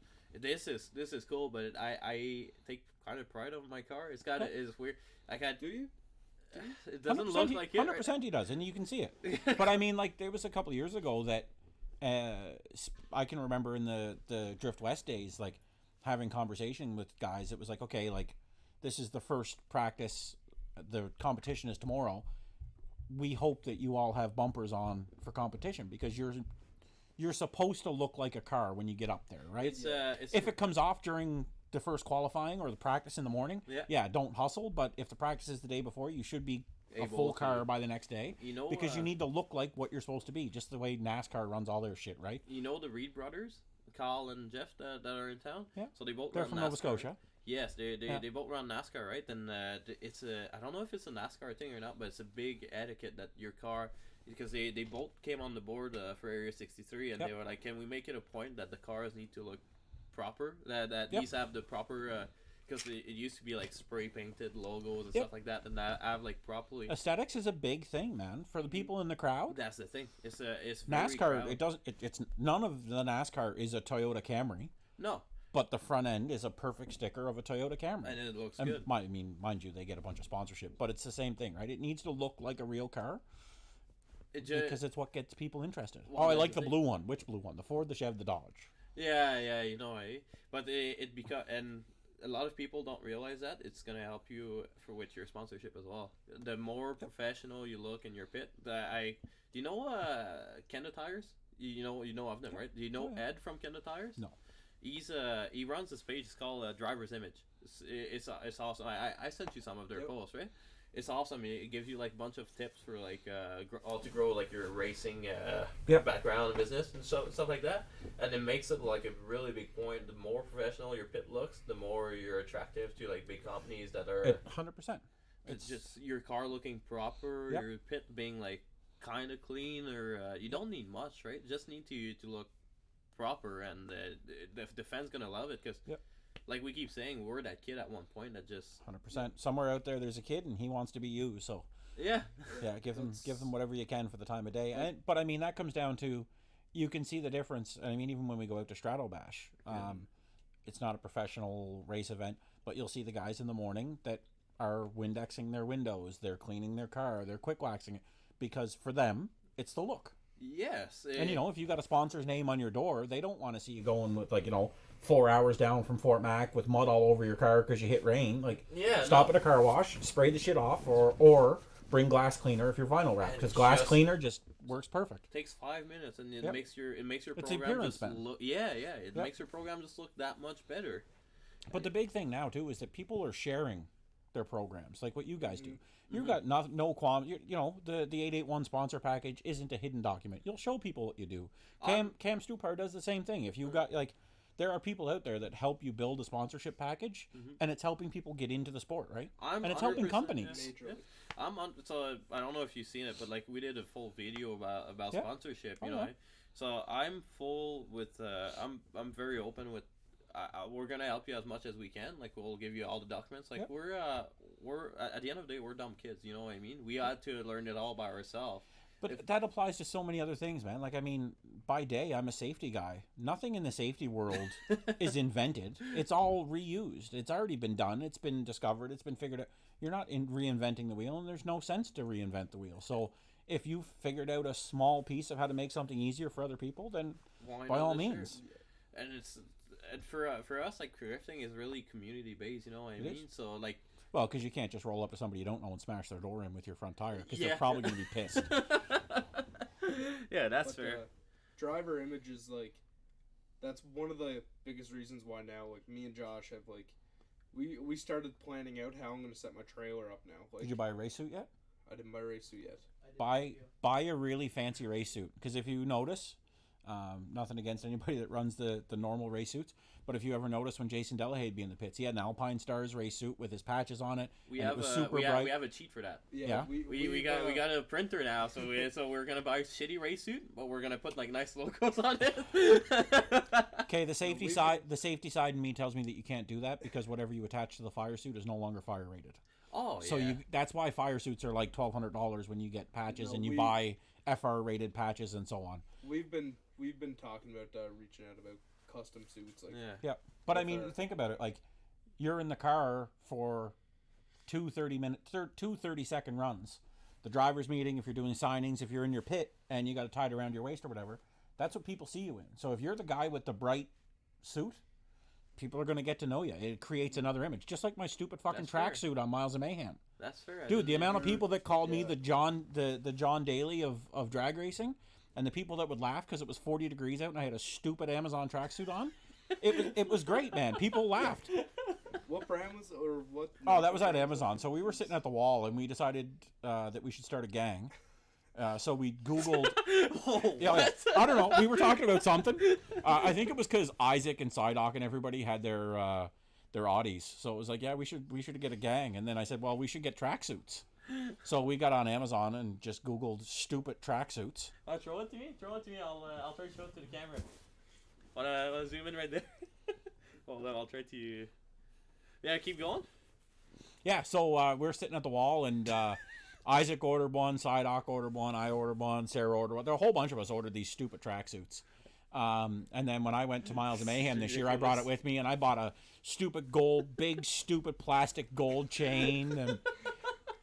just, this is cool, but I take kind of pride of my car. It's got
Yep.
it's weird. Like I
Do you?
it doesn't look like it.
100% he does, and you can see it. But I mean, like, there was a couple of years ago that I can remember in the Drift West days, like, having conversation with guys. It was like, okay, like, this is the first practice. The competition is tomorrow. We hope that you all have bumpers on for competition because you're supposed to look like a car when you get up there, right?
It's
If it comes off during the first qualifying or the practice in the morning,
Yeah.
don't hustle. But if the practice is the day before, you should be a
Able
full
to-
car by the next day. Because you
uh,
need to look like what you're supposed to be, just the way NASCAR runs all their shit, right?
the Reed brothers, Carl and Jeff that are in town.
Yeah.
So they both
They're
run
from
NASCAR,
Nova Scotia.
right? Yes, they
Yeah.
both run NASCAR, right? And it's I don't know if it's a NASCAR thing or not, but it's a big etiquette that your car, because they both came on the board for Area 63, and
Yep.
they were like, can we make it a point that the cars need to look proper, that
Yep.
these have the proper, because it used to be like spray painted logos and
Yep.
stuff like that, and that have like properly.
Aesthetics is a big thing, man, for the people in the crowd.
That's the thing. It's very
NASCAR,
crowd-
it doesn't. It's none of the NASCAR is a Toyota Camry,
No,
but the front end is a perfect sticker of a Toyota Camry.
and it looks
And
good.
I mean, mind you, they get a bunch of sponsorship, but it's the same thing, right? It needs to look like a real car
It just,
because it's what gets people interested.
Well,
Oh, I
that's
like
the
the
thing.
blue one. Which blue one? The Ford, the Chev, the Dodge.
Yeah, but it because and a lot of people don't realize that it's gonna help you with your sponsorship as well. The more professional you look in your pit, do you know Kenda Tires? You know of them, right? Do you know
Oh, yeah.
Ed from Kenda Tires?
No.
He runs this page. It's called Driver's Image. It's awesome. I sent you some of their
Yep.
posts, right? It's awesome. It gives you like a bunch of tips for like all to grow like your racing background and business and stuff like that. And it makes it like a really big point. The more professional your pit looks, the more you're attractive to like big companies that are
100%.
it's just your car looking proper,
Yep.
your pit being like kind of clean, or you don't need much, right? Just need to look proper, and the fans gonna love it because.
Yep.
Like we keep saying, we're that kid at one point that just
100%. Somewhere out there, there's a kid, and he wants to be you. So
yeah.
yeah, give
That's-
them whatever you can for the time of day. But I mean, that comes down to you can see the difference. I mean, even when we go out to Straddle Bash, it's not a professional race event, but you'll see the guys in the morning that are Windexing their windows, they're cleaning their car, they're quick waxing it, because for them, it's the look.
Yes.
And if you got a sponsor's name on your door, they don't want to see you going with 4 hours down from Fort Mac with mud all over your car because you hit rain. Stop at a car wash, spray the shit off, or bring glass cleaner if you're vinyl wrapped, because
And
glass
just-
cleaner just works perfect.
takes 5 minutes, and it
Yep.
makes your
It's the
program
appearance,
just
man.
look. Yeah. It
Yep.
makes your program just look that much better.
But the big thing now too is that people are sharing their programs, like what you guys do.
Mm-hmm.
You've got no qualms. The 881 sponsor package isn't a hidden document. You'll show people what you do. Cam Stupar does the same thing. If you've got there are people out there that help you build a sponsorship package, and it's helping people get into the sport, right?
I'm
And it's helping
100%,
companies.
yeah. Yeah. I'm on. So I don't know if you've seen it, but like we did a full video about
Yeah.
sponsorship.
Oh,
You know,
yeah.
right? So I'm full with. I'm very open with. We're gonna help you as much as we can. Like we'll give you all the documents. Like
Yep.
we're at the end of the day we're dumb kids. You know what I mean? We had to learn it all by ourselves.
But that applies to so many other things, man. Like, I mean, by day, I'm a safety guy. Nothing in the safety world is invented. It's all reused. It's already been done. It's been discovered. It's been figured out. You're not reinventing the wheel, and there's no sense to reinvent the wheel. So if you've figured out a small piece of how to make something easier for other people, then
Why
by
not
all
this year?
means.
And it's and for us like drifting is really community based. You know what I
It
mean?
is.
So like.
Well, because you can't just roll up to somebody you don't know and smash their door in with your front tire, because
Yeah.
they're probably going to be pissed.
Yeah, that's
But,
fair.
driver image is like, that's one of the biggest reasons why now, like, me and Josh have, like, we started planning out how I'm going to set my trailer up now. Like,
Did you buy a race suit yet?
I didn't buy a race suit yet.
Buy a really fancy race suit, because if you notice, nothing against anybody that runs the normal race suits, but if you ever notice when Jason Delahaye be in the pits, he had an Alpine Stars race suit with his patches on it.
We
and
have
it was
a
super
we
bright.
have a cheat for that.
Yeah.
We got a printer now, so we're gonna buy a shitty race suit, but we're gonna put like nice logos on it.
Okay, the safety side in me tells me that you can't do that, because whatever you attach to the fire suit is no longer fire rated.
Oh,
So
yeah.
that's why fire suits are like $1,200 when you get patches
No,
and you
we-
buy FR rated patches and so on.
We've been talking about reaching out about custom suits. Like,
Yeah.
Yeah, but I
With
mean,
our-
think about it. Like, you're in the car for 30-second runs. The driver's meeting, if you're doing signings, if you're in your pit and you got it tied around your waist or whatever, that's what people see you in. So if you're the guy with the bright suit, people are going to get to know you. It creates another image, just like my stupid fucking
That's fair.
tracksuit on Miles of Mayhem.
That's fair. I
Dude, the
didn't
amount of
think-
people that called me
Yeah.
the John Daly of drag racing, and the people that would laugh because it was 40 degrees out and I had a stupid Amazon tracksuit on, it was great, man. People laughed.
what brand was or what?
Oh, that was at Amazon. So we were sitting at the wall and we decided that we should start a gang. So we Googled.
Oh,
Yeah,
what?
I don't know. We were talking about something. I think it was because Isaac and Psydoc and everybody had their Audis. So it was like, yeah, we should get a gang. And then I said, well, we should get tracksuits. So we got on Amazon and just Googled stupid tracksuits.
Throw it to me. I'll try to show it to the camera. Wanna zoom in right there? Hold on, I'll try to. Yeah, keep going.
Yeah, so we're sitting at the wall, and Isaac ordered one, Psydoc ordered one, I ordered one, Sarah ordered one. There were a whole bunch of us ordered these stupid tracksuits. And then when I went to Miles of Mayhem this year, I brought it with me, and I bought a stupid big stupid plastic gold chain. And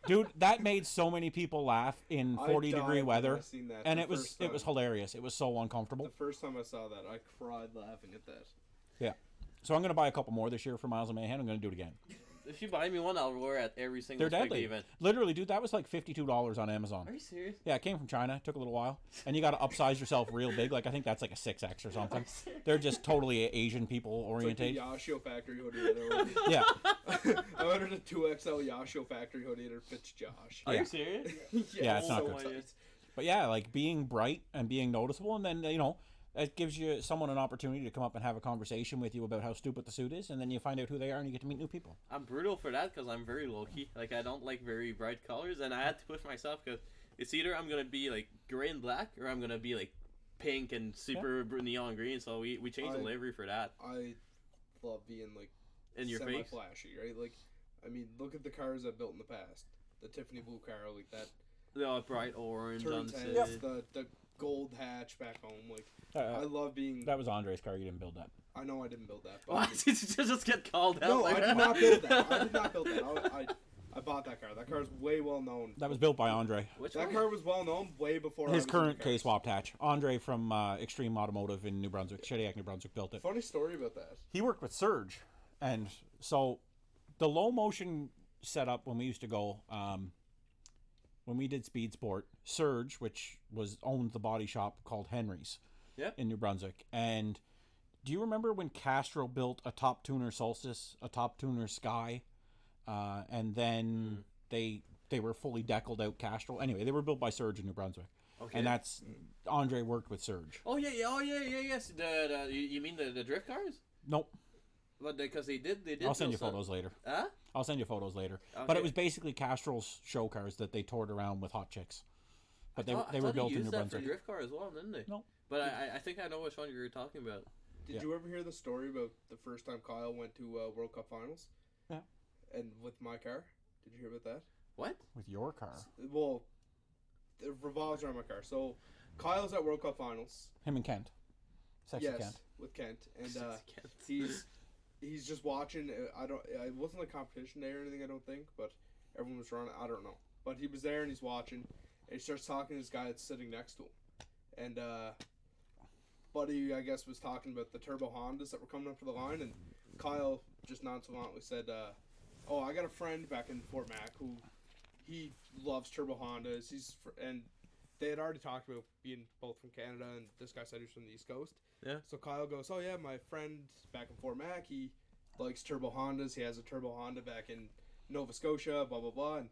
dude, that made so many people laugh in 40-degree weather,
I seen that
and
the
it was
first time.
hilarious. It was so uncomfortable.
The first time I saw that, I cried laughing at that.
Yeah. So I'm gonna buy a couple more this year for Miles of Mayhem. I'm gonna do it again.
If you buy me one, I'll wear it at every single
They're
spec
deadly.
event.
Literally, dude, that was like $52 on Amazon.
Are you serious?
Yeah, it came from China. It took a little while. And you got to upsize yourself real big. Like, I think that's like a 6X or something. They're just totally Asian people
It's like the
oriented.
Yashio factory hoodie that I ordered.
Yeah.
I ordered a 2XL Yashio factory hoodie and it fits Josh.
Are
Yeah.
you serious?
Yeah, it's not
Oh
good.
my God.
But yeah, like being bright and being noticeable. And then, it gives you someone an opportunity to come up and have a conversation with you about how stupid the suit is. And then you find out who they are and you get to meet new people.
I'm brutal for that because I'm very low key. Like I don't like very bright colors, and I had to push myself because it's either I'm gonna be like gray and black, or I'm gonna be like pink and super neon green. So we changed the livery for that.
I love being like
In your face.
semi-flashy, right? Like, I mean, look at the cars I built in the past. The Tiffany blue car, like that.
The bright orange
Turn
on
10s, the gold hatch back home. Like, I love being.
That was Andre's car. You didn't build that.
I know I didn't build that. But
Why did you just get called out?
no,
like
I did not build that. I did not build that. I bought that car. That car is way well known.
That was built by Andre.
Which
That
one?
car was well known way before I
His
was
current
into cars.
K-swapped hatch. Andre from Extreme Automotive in New Brunswick, Shediac, New Brunswick, built it.
Funny story about that.
He worked with Surge, and so the low motion setup when we used to go, when we did speed sport, Surge, which owned the body shop called Henry's,
Yep.
in New Brunswick. And do you remember when Castro built a top tuner Solstice, a top tuner Sky, and then they were fully deckled out Castro? Anyway, they were built by Surge in New Brunswick.
Okay.
and that's Andre worked with Serge.
Oh yeah, yes. You mean the drift cars?
Nope.
But because they did.
I'll send you
those,
photos later.
Huh?
I'll send you photos later. But
Okay.
it was basically Castrol's show cars that they toured around with hot chicks. But they
I
were
thought
built
they
in
used
New
that for
Brunswick.
drift car as well, didn't they?
No.
But I think I know which one you're talking about.
Did
Yeah.
you ever hear the story about the first time Kyle went to World Cup finals?
Yeah.
And with my car? Did you hear about that?
What?
With your car.
Well, it revolves around my car. So, Kyle's at World Cup finals.
Him and Kent. Sexy
yes,
Kent.
with Kent, and
Sexy Kent.
he's just watching. It wasn't like competition day or anything. I don't think, but everyone was running. I don't know, but he was there and he's watching. And he starts talking to this guy that's sitting next to him, and Buddy, I guess, was talking about the turbo Hondas that were coming up to the line, and Kyle just nonchalantly said, "Oh, I got a friend back in Fort Mac who he loves turbo Hondas. And they had already talked about being both from Canada, and this guy said he was from the East Coast.
Yeah.
So Kyle goes, "Oh yeah, my friend back in Fort Mac, he likes turbo Hondas. He has a turbo Honda back in Nova Scotia, blah blah blah." And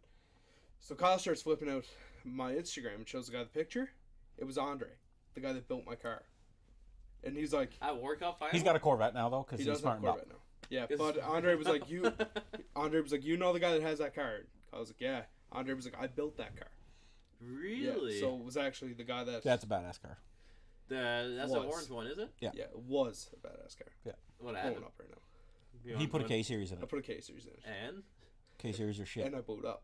so Kyle starts flipping out my Instagram and shows the guy the picture. It was Andre, the guy that built my car, and he's like,
At World Cup final.
He's got a Corvette now, though, because
he
he's
does have a
smartened up.
Corvette now. Yeah,
It's-
but Andre was like, Andre was like, "You know the guy that has that car?" I was like, "Yeah." Andre was like, "I built that car."
Really?
Yeah, so it was actually the guy that.
That's a badass car.
That's the
was.
orange one, is it?
Yeah.
Yeah, it was a badass car.
What
Pulling
happened?
up right now.
He put a K series in
I
it.
put a K series in it,
And.
K series are shit.
and I booed up.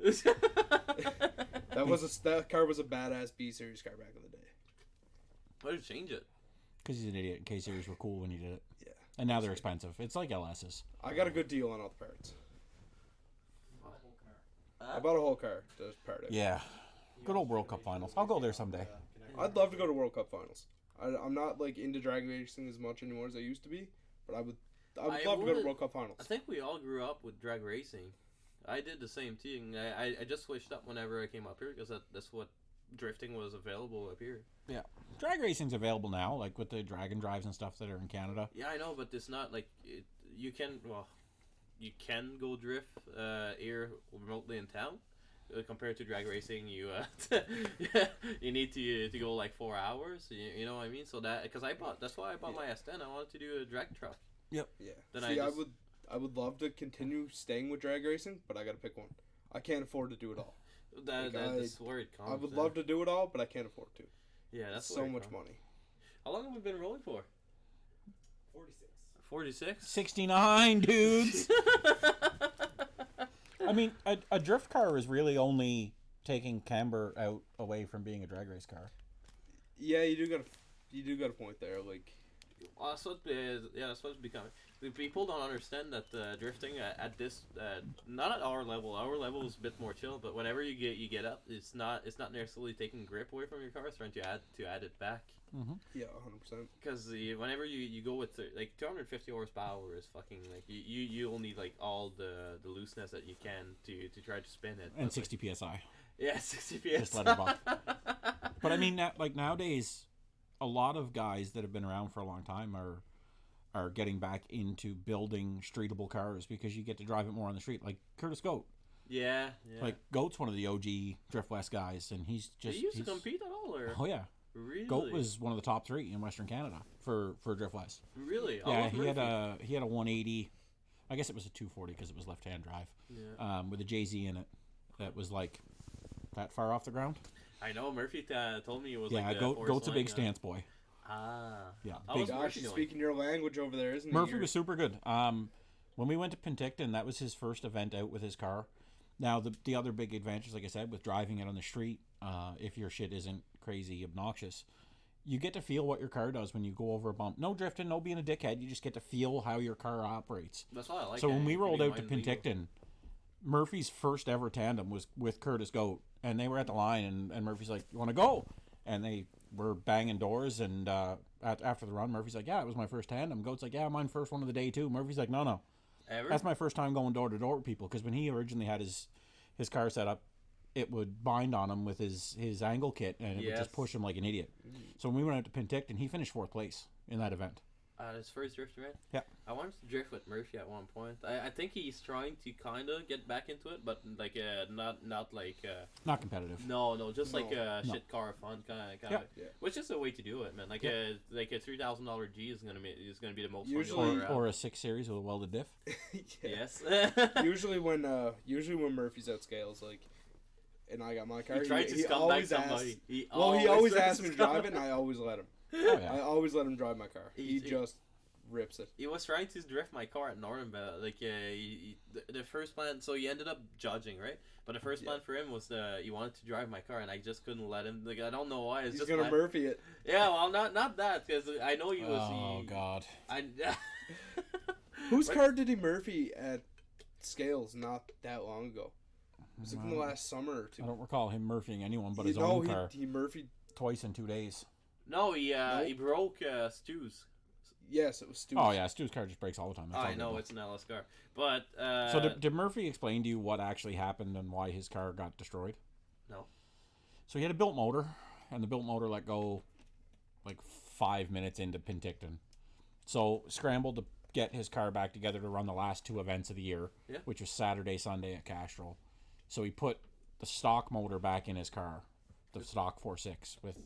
That car was a badass B series car back in the day.
Why did you change it?
Because he's an idiot. And K series were cool when he did it.
Yeah,
And now they're expensive. It's like LS's.
I got a good deal on all the parts.
Huh?
I bought a whole car to part it.
Yeah. Good old World Cup finals. I'll go there someday.
I'd love to go to World Cup finals. I'm not like into drag racing as much anymore as I used to be, but I would
I
love to go to
would-
World Cup finals.
I think we all grew up with drag racing. I did the same thing. I just switched up whenever I came up here because that's what drifting was available up here.
Drag racing's available now, like with the Dragon Drives and stuff that are in Canada.
Yeah, I know, but it's not like you can go drift here remotely in town. Compared to drag racing, you need to go like 4 hours. You know what I mean? So that's why I bought my S10. I wanted to do a drag truck.
Yeah.
Then
See,
I just-
I would love to continue staying with drag racing, but I got to pick one. I can't afford to do it all.
That's where it comes.
I would love to do it all, but I can't afford to.
Yeah, that's
so
where it
much
comes.
money.
How long have we been rolling for?
46.
46.
69, dudes! I mean, a drift car is really only taking camber out away from being a drag race car.
Yeah, you do got a point there. Like,
That's what that's what it's becoming. The people don't understand that drifting at this not at our level. Our level is a bit more chill, but whenever you get up, it's not necessarily taking grip away from your car. It's trying to add it back.
yeah, 100%.
Because whenever you go with like 250 horsepower is fucking like you'll need like all the looseness that you can to try to spin it.
And
But,
60 psi.
yeah, 60 PS.
Just let it bump. But I mean, like nowadays, a lot of guys that have been around for a long time are getting back into building streetable cars because you get to drive it more on the street. Like Curtis Goat.
Yeah.
Like Goat's one of the OG Drift West guys, and he's just.
Did you used to compete at all, or
Oh yeah,
really?
Goat was one of the top 3 in Western Canada for Drift West.
really.
Yeah,
Almost
he had
Murphy.
a 180. I guess it was a 240 because it was left-hand drive.
Yeah.
With a JZ in it that was like that far off the ground.
I know Murphy told me it was
Yeah,
like
Goat's a big stance boy. Yeah,
How
big.
was
Gosh,
Murphy
he's
doing?
speaking your language over there, isn't he?
Murphy was super good. When we went to Penticton, that was his first event out with his car. Now, the other big advantage, like I said, with driving it on the street, if your shit isn't crazy obnoxious, you get to feel what your car does when you go over a bump. No drifting, no being a dickhead. You just get to feel how your car operates.
That's why I like.
So
it.
when we
You
rolled
can
out to
mind legal.
Penticton, Murphy's first ever tandem was with Curtis Goat, and they were at the line, and Murphy's like, "You want to go?" And they were banging doors, and after the run, Murphy's like, "Yeah, it was my first tandem." Goat's like, "Yeah, mine first one of the day too." Murphy's like, "No,
Ever?
that's my first time going door to door with people." Because when he originally had his car set up, it would bind on him with his angle kit, and it would
Yes.
just push him like an idiot. So when we went out to Penticton, he finished 4th place in that event.
His first drift, right?
Yeah.
I wanted to drift with Murphy at one point. I think he's trying to kind of get back into it, but like not like
Not competitive.
no, just like
No.
shit car fun kind of.
Yeah.
Yeah.
Which is a way to do it, man. Like
Yeah.
like a $3,000 G is gonna be the most
Usually-
fun you'll ever have.
Or a 6 Series with a welded diff.
Yeah.
Yes.
Usually when Murphy's at scales, like, and I got my car,
He tried to
he
scumbag
always
somebody.
asks.
He
He always
tries
asks me to drive it, and I always let him.
Oh, yeah.
I always let him drive my car. He
He-
just rips it.
He was trying to drift my car at Northern, but like the first plan. So he ended up judging, right? But the first plan for him was he wanted to drive my car, and I just couldn't let him. Like I don't know why. It's
He's
just
gonna Murphy it.
Yeah, well, not that because I know he was.
Oh, God.
I.
Whose car did he Murphy at scales not that long ago? It was like in the last summer or two.
I don't recall him Murphying anyone but
You
his
know,
own car
he Murphy.
twice in 2 days.
No, he
Nope.
broke Stu's.
Yes, it was Stu.
Oh, yeah. Stu's car just breaks all the time. That's all
I
they
know
do.
it's an LS car, but
So did Murphy explain to you what actually happened and why his car got destroyed?
No.
So he had a built motor, and the built motor let go like 5 minutes into Penticton. So scrambled to get his car back together to run the last 2 events of the year,
Yeah.
which was Saturday, Sunday at Castrol. So he put the stock motor back in his car, the stock 4.6 with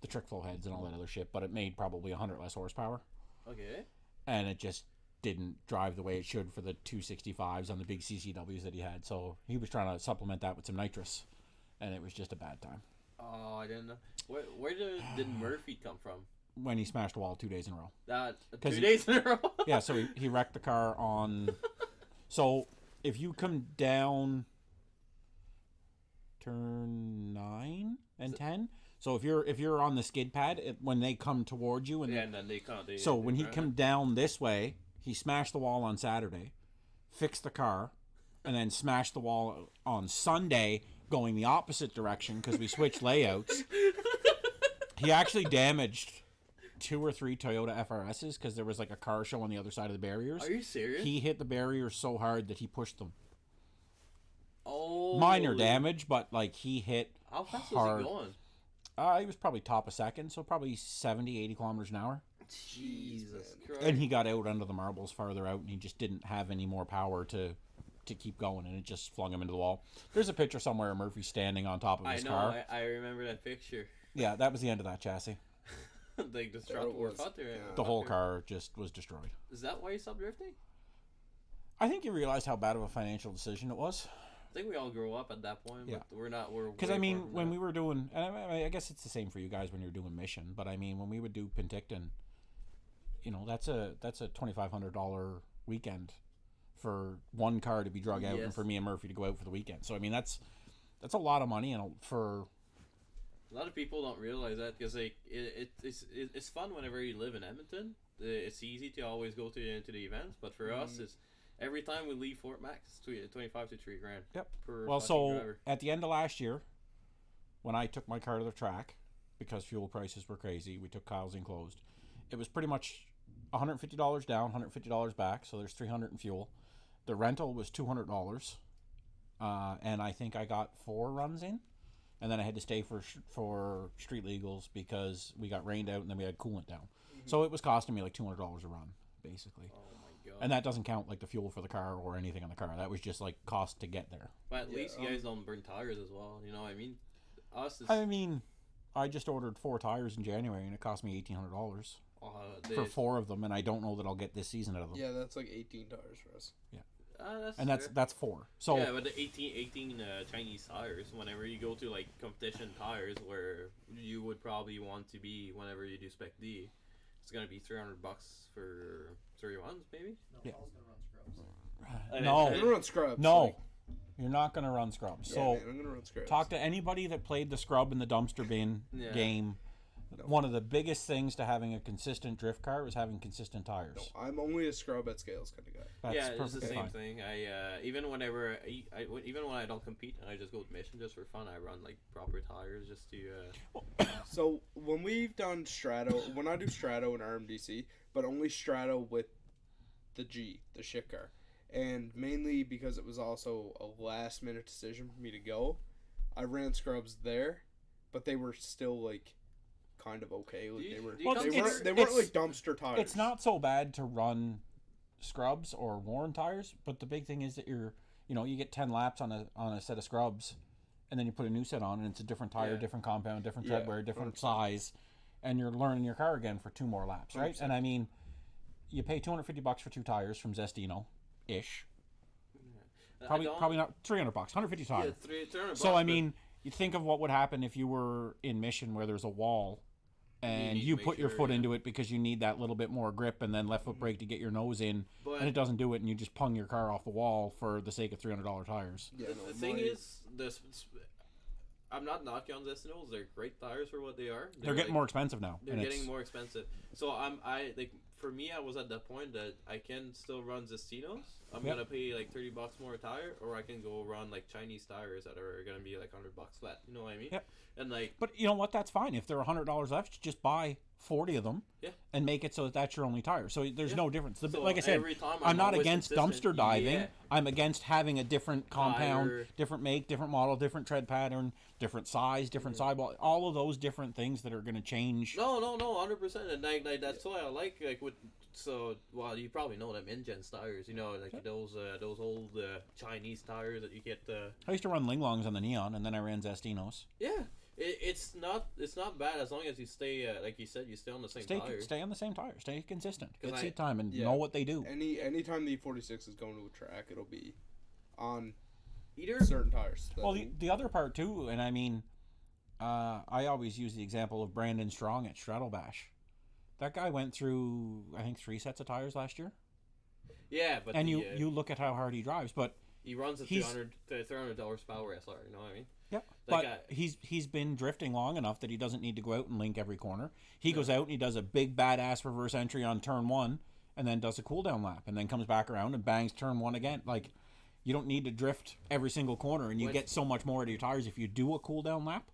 the trick flow heads and all that other shit, but it made probably 100 less horsepower.
Okay.
And it just didn't drive the way it should for the 265s on the big CCWs that he had. So he was trying to supplement that with some nitrous, and it was just a bad time.
Oh, I didn't know. Where did Murphy come from?
When he smashed a wall 2 days in a row.
That
'Cause
2
he-
days in a row.
Yeah, so he wrecked the car on... So if you come down turn 9 and 10... So if you're on the skid pad, when they come towards you... and
Yeah, and then they can't.
So when he come down this way, he smashed the wall on Saturday, fixed the car, and then smashed the wall on Sunday going the opposite direction because we switched layouts. He actually damaged 2 or 3 Toyota FRSs because there was like a car show on the other side of the barriers.
Are you serious?
He hit the barriers so hard that he pushed them.
Oh.
Minor damage, but like he hit
How fast
hard.
was he going?
He was probably top of second, so probably 70, 80 kilometers an hour.
Jesus Christ.
And he got out under the marbles farther out, and he just didn't have any more power to keep going, and it just flung him into the wall. There's a picture somewhere of Murphy standing on top of
I
his
know.
car.
I remember that picture.
Yeah, that was the end of that chassis.
Like the
There
strap
it
were
was.
cut there.
Yeah.
The whole car just was destroyed.
Is that why you stopped drifting?
I think you realized how bad of a financial decision it was.
I think we all grow up at that point,
Yeah.
but we're not. We're
Because,
way
I mean,
far from
when
that.
we were doing... And I guess it's the same for you guys when you're doing Mission, but I mean, when we would do Penticton, you know, that's a $2,500 weekend for one car to be drug out and
Yes.
for me and Murphy to go out for the weekend. So, I mean, that's a lot of money, and for...
A lot of people don't realize that because like it's fun whenever you live in Edmonton. It's easy to always go to the events, but for us, it's every time we leave Fort Mac, it's 25 to $3 grand.
Yep.
Per
Well,
fucking
so
driver.
at the end of last year, when I took my car to the track, because fuel prices were crazy, we took Kyle's enclosed. It was pretty much $150 down, $150 back, so there's $300 in fuel. The rental was $200, and I think I got 4 runs in, and then I had to stay for street legals because we got rained out and then we had coolant down. So it was costing me like $200 a run, basically.
Oh my god!
And that doesn't count like the fuel for the car or anything on the car. That was just like cost to get there.
But at
Yeah,
least you guys don't burn tires as well. You know what I mean? Us is
I mean, I just ordered 4 tires in January and it cost me $1,800 for 4 of them, and I don't know that I'll get this season out of them.
Yeah, that's like $18 for us.
And that's
fair.
that's 4. So
Yeah, but the 18 Chinese tires, whenever you go to like competition tires where you would probably want to be whenever you do Spec D, it's gonna be $300 for 3 runs maybe.
No,
Yeah.
Paul's gonna run scrubs.
I'm
no,
gonna run scrubs.
no,
like-
you're not gonna run scrubs.
yeah,
So
man, I'm gonna run scrubs.
talk to anybody that played the scrub in the dumpster bin
Yeah.
game. One of the biggest things to having a consistent drift car is having consistent tires.
No, I'm only a scrub at scales kind of guy.
That's
Yeah, it's the
perfectly
same
fine.
thing. I even whenever even when I don't compete and I just go with mission just for fun, I run like proper tires just to.
So when we've done Strato, when I do Strato and RMDC, but only Strato with the G, the shit car, and mainly because it was also a last minute decision for me to go, I ran scrubs there, but they were still like kind of okay. Like, they were.
Well,
They weren't like dumpster tires.
It's not so bad to run scrubs or worn tires, but the big thing is that you get 10 laps on a set of scrubs, and then you put a new set on, and it's a different tire, different compound, different tread wear, different
100%.
size, and you're learning your car again for 2 more laps, right?
100%.
And I mean, you pay $250 for 2 tires from Zestino, ish. Probably not $300, $150 tires.
Yeah, $300.
So I mean, you think of what would happen if you were in Mission where there's a wall, and you put your foot into it because you need that little bit more grip, and then left foot brake to get your nose in, and it doesn't do it, and you just pung your car off the wall for the sake of $300 tires.
Yeah, the thing is, I'm not knocking on Zestinos. They're great tires for what they are.
They're getting more expensive now.
They're getting more expensive. So for me, I was at that point that I can still run Zestinos. I'm gonna pay like $30 more a tire, or I can go run like Chinese tires that are gonna be like $100 flat. You know what I mean?
Yep.
And like,
but you know what? That's fine. If there are $100 left, just buy 40 of them.
Yeah.
And make it so that that's your only tire. So there's no difference.
So
like I said, I'm not against dumpster diving.
Yeah.
I'm against having a different compound,
Tire.
different make, different model, different tread pattern, different size, different sidewall. All of those different things that are going to change.
No, 100%. And like that's why I like with. So, well, you probably know them InGen tires, like those old Chinese tires that you get.
I used to run Linglongs on the Neon, and then I ran Zestinos.
Yeah, it's not bad as long as you stay, like you said, you stay on the same tire.
Stay on the same tire. Stay consistent. Get seat time and
Yeah.
know what they do.
Anytime the E46 is going to a track, it'll be on
Either
certain tires.
Well, the other part too, and I mean, I always use the example of Brandon Strong at Straddlebash. That guy went through, I think, 3 sets of tires last year.
Yeah, but
and you look at how hard he drives, but
he runs a $300 horsepower SR. You know what I mean?
Yeah, but he's been drifting long enough that he doesn't need to go out and link every corner. He goes out and he does a big badass reverse entry on turn 1, and then does a cool down lap, and then comes back around and bangs turn 1 again. Like, you don't need to drift every single corner, and you get so much more out of your tires if you do a cool down lap.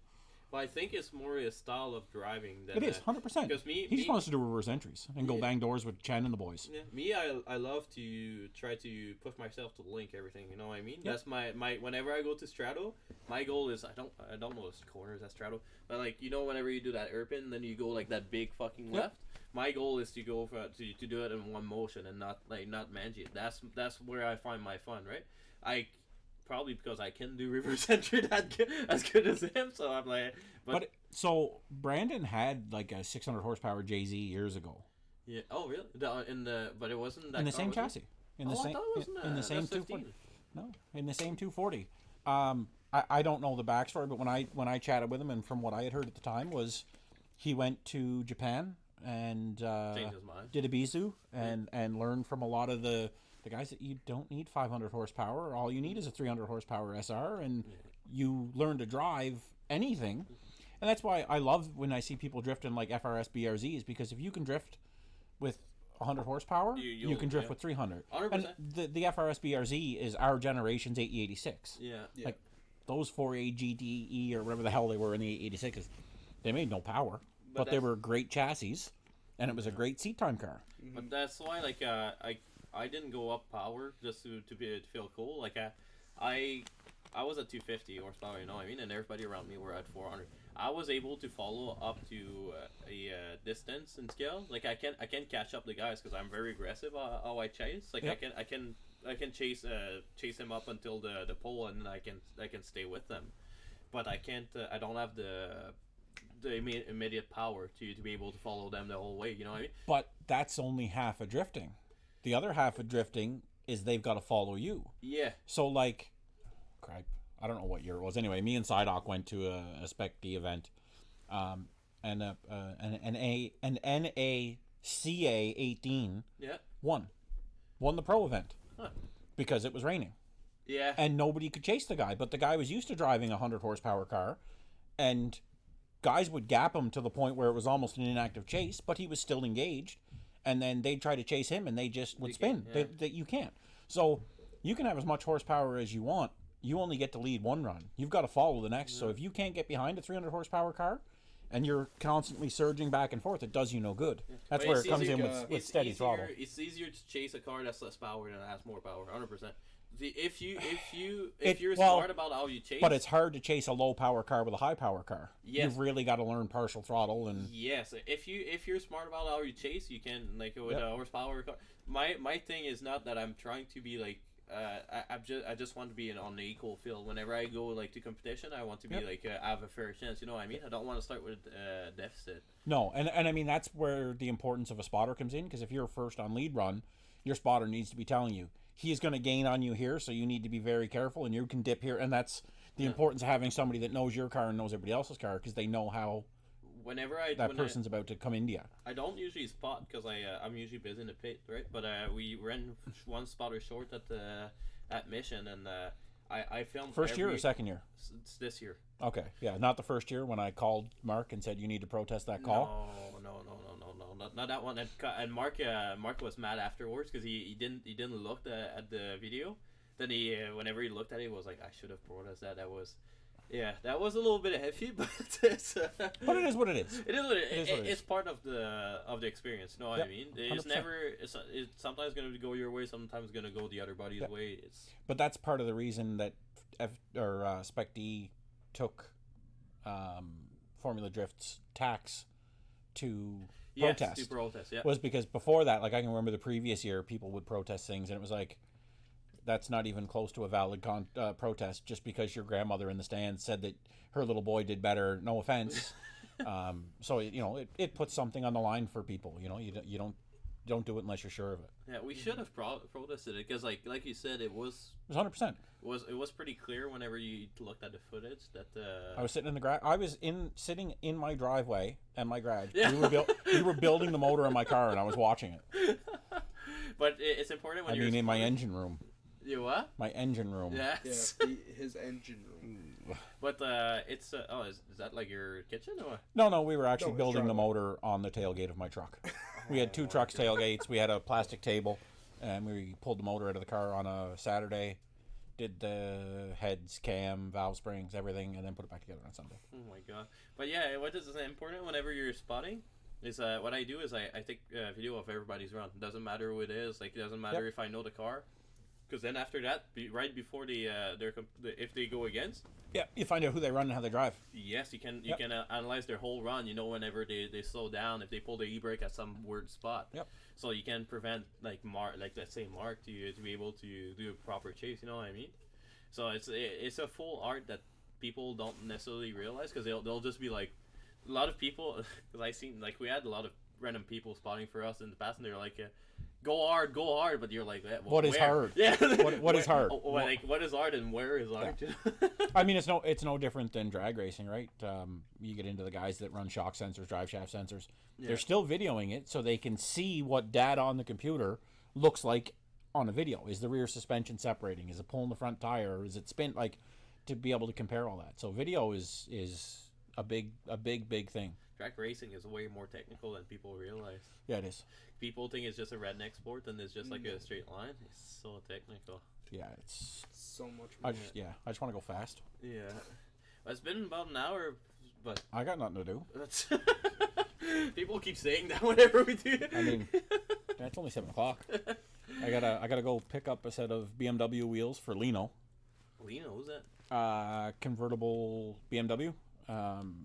But I think it's more a style of driving than
it is 100%. Because he just wants to do reverse entries and go bang doors with Chen and the boys.
Yeah, me, I love to try to push myself to link everything. You know what I mean? Yep. That's my whenever I go to Strato, my goal is I don't know the corners at Strato, but like whenever you do that airpin, then you go like that big fucking left. My goal is to go to do it in one motion and not manage it. That's where I find my fun, right? Probably because I can do reverse entry as good as him, so I'm like. But
so Brandon had like a 600 horsepower JZ years ago.
Yeah. Oh, really? But it wasn't that
in the same chassis. In the same 240. No, in the same 240. I don't know the backstory, but when I chatted with him, and from what I had heard at the time was, he went to Japan and
changed his mind.
Did Ibizu and learned from a lot of the guys that you don't need 500 horsepower. All you need is a 300 horsepower SR, and you learn to drive anything. And that's why I love when I see people drifting like FRS BRZs, because if you can drift with 100 horsepower, you can drift with 300.
100%.
And the FRS BRZ is our generation's 886.
Yeah.
Like those 4A GDE or whatever the hell they were in the 886s, they made no power, but they were great chassis, and it was a great seat time car.
But that's why, like, I didn't go up power just to feel cool. Like I was at 250 horsepower, you know what I mean, and everybody around me were at 400. I was able to follow up to a distance and scale. Like I can catch up the guys because I'm very aggressive how I chase. Like I can chase him up until the pole, and then I can stay with them. But I can't. I don't have the immediate power to be able to follow them the whole way. You know what I mean?
But that's only half of drifting. The other half of drifting is they've got to follow you. Yeah. So like, crap, I don't know what year it was. Anyway, me and Sidoc went to a Spec D event, and an NACA 18 won the pro event because it was raining. Yeah. And nobody could chase the guy, but the guy was used to driving a 100 horsepower car, and guys would gap him to the point where it was almost an inactive chase, but he was still engaged. And then they'd try to chase him, and they just would spin. That you can't. So you can have as much horsepower as you want. You only get to lead one run. You've got to follow the next. Yeah. So if you can't get behind a 300 horsepower car, and you're constantly surging back and forth, it does you no good. Yeah. That's where it comes in with steady throttle.
It's easier to chase a car that's less power than it has more power, 100%. If
It-
you're
well,
smart about how you chase,
But it's hard to chase a low power car with a high power car.
Yes.
You've really got to learn partial throttle and
yes, if you're smart about how you chase, you can like with
Yep.
a horsepower car. My thing is not that I'm trying to be like I just want to be on the equal field. Whenever I go like to competition, I want to be
Yep.
like have a fair chance. You know what I mean? I don't want to start with deficit.
no, and I mean that's where the importance of a spotter comes in, because if you're first on lead run, your spotter needs to be telling you he's going to gain on you here, so you need to be very careful, and you can dip here, and that's the importance of having somebody that knows your car and knows everybody else's car, because they know how
Whenever
that person's about to come into you.
I don't usually spot because I'm usually busy in the pit, right? But we ran one spotter short at Mission, and I filmed
First year or second year?
It's this year.
Okay, yeah, not the first year when I called Mark and said you need to protest that call.
No, not that one. And Mark was mad afterwards because he didn't look at the video. Then he whenever he looked at it, he was like, I should have protested that. That was a little bit heavy, but it's
But it is what it is.
It is what it
It is
is.
what it is.
It's part of the experience. You know what I
Yep,
mean? It's
100%.
never. It's sometimes going to go your way. Sometimes going to go the other body's
Yep.
way. It's
But that's part of the reason that Spec D took Formula Drift's tax to protest.
to protest. Yeah.
Was because before that, like I can remember the previous year, people would protest things, and it was like, that's not even close to a valid protest just because your grandmother in the stands said that her little boy did better. No offense. So it puts something on the line for people. You don't do it unless you're sure of it.
Yeah, we should have protested it because, like you said, it was
It was 100%.
pretty clear whenever you looked at the footage that.
I was sitting in the garage. I was sitting in my driveway and my garage.
Yeah.
We were building the motor in my car, and I was watching it.
But it's important when
I
you're.
mean, in my
spotting-
engine room.
You what?
My engine room.
Yes.
Yeah, his engine room.
But it's is that like your kitchen or?
No, we were actually
No, it's
building the
driveway.
motor on the tailgate of my truck. We had two trucks tailgates. We had a plastic table, and we pulled the motor out of the car on a Saturday, did the heads, cam, valve springs, everything, and then put it back together on Sunday.
Oh my god! But yeah, what is important whenever you're spotting is what I do is I take video of everybody's run. It doesn't matter who it is. Like it doesn't matter if I know the car, because then after that, right before if they go against.
Yeah, you find out who they run and how they drive.
Yes, you can
Yep.
analyze their whole run. You know whenever they slow down, if they pull the e-brake at some weird spot.
Yep.
So you can prevent like let's say Mark to be able to do a proper chase. You know what I mean? So it's a full art that people don't necessarily realize because they'll just be like a lot of people because I seen like we had a lot of random people spotting for us in the past and they're like. Go hard, but you're like, well,
What is
where?
hard?
Yeah.
What is hard?
Like, what is hard and where is hard?
I mean, it's no different than drag racing, right? You get into the guys that run shock sensors, drive shaft sensors.
Yeah.
They're still videoing it so they can see what data on the computer looks like on a video. Is the rear suspension separating? Is it pulling the front tire? Is it spin? Like, to be able to compare all that. So video is a big thing.
Track racing is way more technical than people realize.
Yeah, it is.
People think it's just a redneck sport and it's just like a straight line. It's so technical.
Yeah, it's.
So much
I
more.
just want to go fast.
Yeah. Well, it's been about an hour, but
I got nothing to do.
that's people keep saying that whenever we do.
I mean, it's only 7:00. I gotta go pick up a set of BMW wheels for Lino.
Lino, who's that?
Convertible BMW.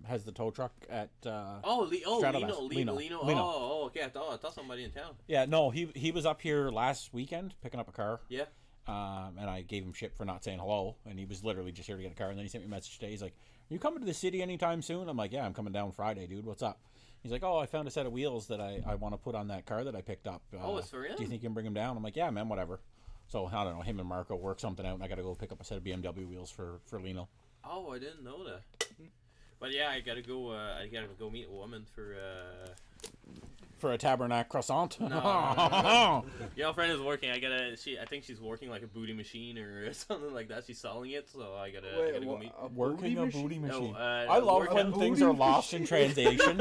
Has the tow truck at Stratobass.
Lino.
Lino.
Oh, okay. I thought somebody in town.
Yeah, no, he was up here last weekend picking up a car.
Yeah.
And I gave him shit for not saying hello, and he was literally just here to get a car. And then he sent me a message today. He's like, "Are you coming to the city anytime soon?" I'm like, "Yeah, I'm coming down Friday, dude. What's up?" He's like, "Oh, I found a set of wheels that I want to put on that car that I picked up.
It's for him?
Do you think you can bring them down?" I'm like, "Yeah, man, whatever." So I don't know. Him and Marco work something out, and I got to go pick up a set of BMW wheels for Lino.
Oh, I didn't know that. But yeah, I gotta go meet a woman
For a tabernacle croissant.
No. Girlfriend is working. I think she's working like a booty machine or something like that. She's selling it, so I gotta go meet.
Working a booty machine.
No,
I love
working
when
a
things
booty
are lost in translation.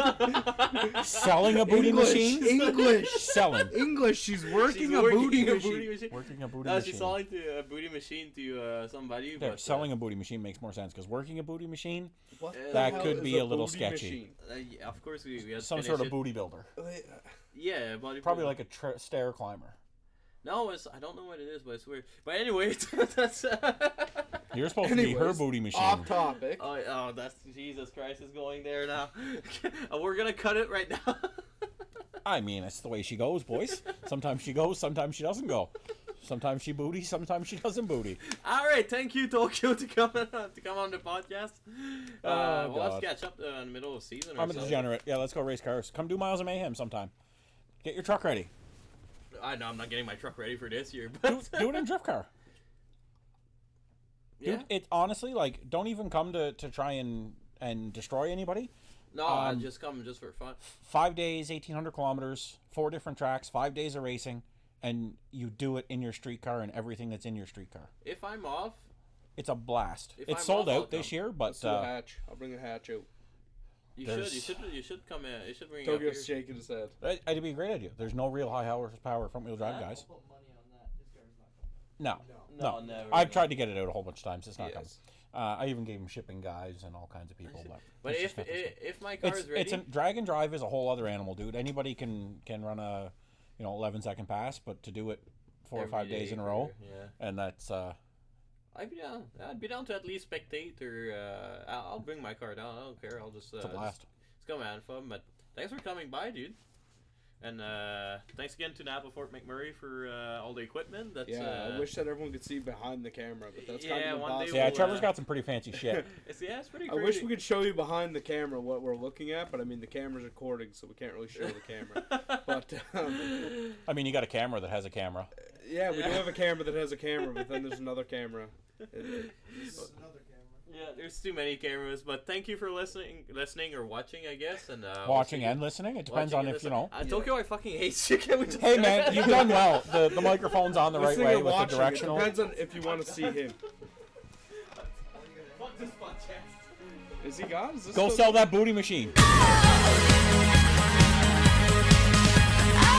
Selling a booty machine.
English.
Selling.
English. She's working
She's
a
working
booty
a
machine.
booty machine.
Working a booty
No,
machine.
she's selling to a booty machine to somebody.
There,
but,
selling a booty machine makes more sense because working a booty machine,
What
That
the hell
could
is
be a little
booty
sketchy.
machine?
yeah, of course we had to
some
finish
sort of
it.
booty builder.
Yeah, but
Probably like a stair climber.
No, I don't know what it is, but it's weird. But anyway, that's.
You're supposed to be her
Anyways,
booty machine.
Off topic.
Oh, that's Jesus Christ is going there now. We're gonna cut it right now.
I mean, it's the way she goes, boys. Sometimes she goes, sometimes she doesn't go. Sometimes she booty, sometimes she doesn't booty.
All right, thank you, Tokyo, to come on the podcast. We'll have to catch up in the middle of season.
I'm a degenerate. Yeah, let's go race cars. Come do Miles of Mayhem sometime. Get your truck ready.
I know I'm not getting my truck ready for this year, but
Do it in drift car.
yeah.
Dude, it honestly, like, don't even come to try and destroy anybody.
No, I just come just for fun.
5 days, 1,800 kilometers, 4 different tracks, 5 days of racing, and you do it in your street car and everything that's in your street car.
If I'm off,
It's a blast.
If
It's
I'm
sold
off, I'll
out this
come.
year, but
Let's do a hatch. I'll bring a hatch out.
you
There's-
should come in. You should bring it up here.
Tokyo's shaking his head.
it'd be a great idea. There's no real high horsepower front wheel drive guys.
I'll put money on that. This car's not coming.
No.
No, never.
I've tried to get it out a whole bunch of times. It's not
Yes.
coming. I even gave him shipping guys and all kinds of people.
But
it's
if
just not this good.
if my car is ready,
It's drag and drive is a whole other animal, dude. Anybody can run a 11-second pass, but to do it 4 or 5
every
days
day
in a row,
yeah.
and that's
I'd be down. I'd be down to at least spectate, or I'll bring my car down. I don't care. I'll just
it's a blast.
It's come and fun. But thanks for coming by, dude. And thanks again to NAPA Fort McMurray for all the equipment. That's
I wish that everyone could see behind the camera, but that's
Yeah,
kind of
one day
impossible.
Yeah,
we'll,
Trevor's got some pretty fancy shit.
it's pretty
I
crazy.
wish we could show you behind the camera what we're looking at, but I mean the camera's recording, so we can't really show the camera. But
I mean, you got a camera that has a camera.
yeah, we do have a camera that has a camera, but then there's another camera.
This is another camera.
Yeah, there's too many cameras, but thank you for listening or watching, I guess. And
Watching and listening. It depends on if you know.
Tokyo, I fucking hate you. Can we just
Hey man, you've done well. The microphone's on the right
Listening
way
and
with the
watching,
directional.
It depends on if you want to see him.
Fuck this podcast.
Is he gone? Is this
Go
still-
sell that booty machine.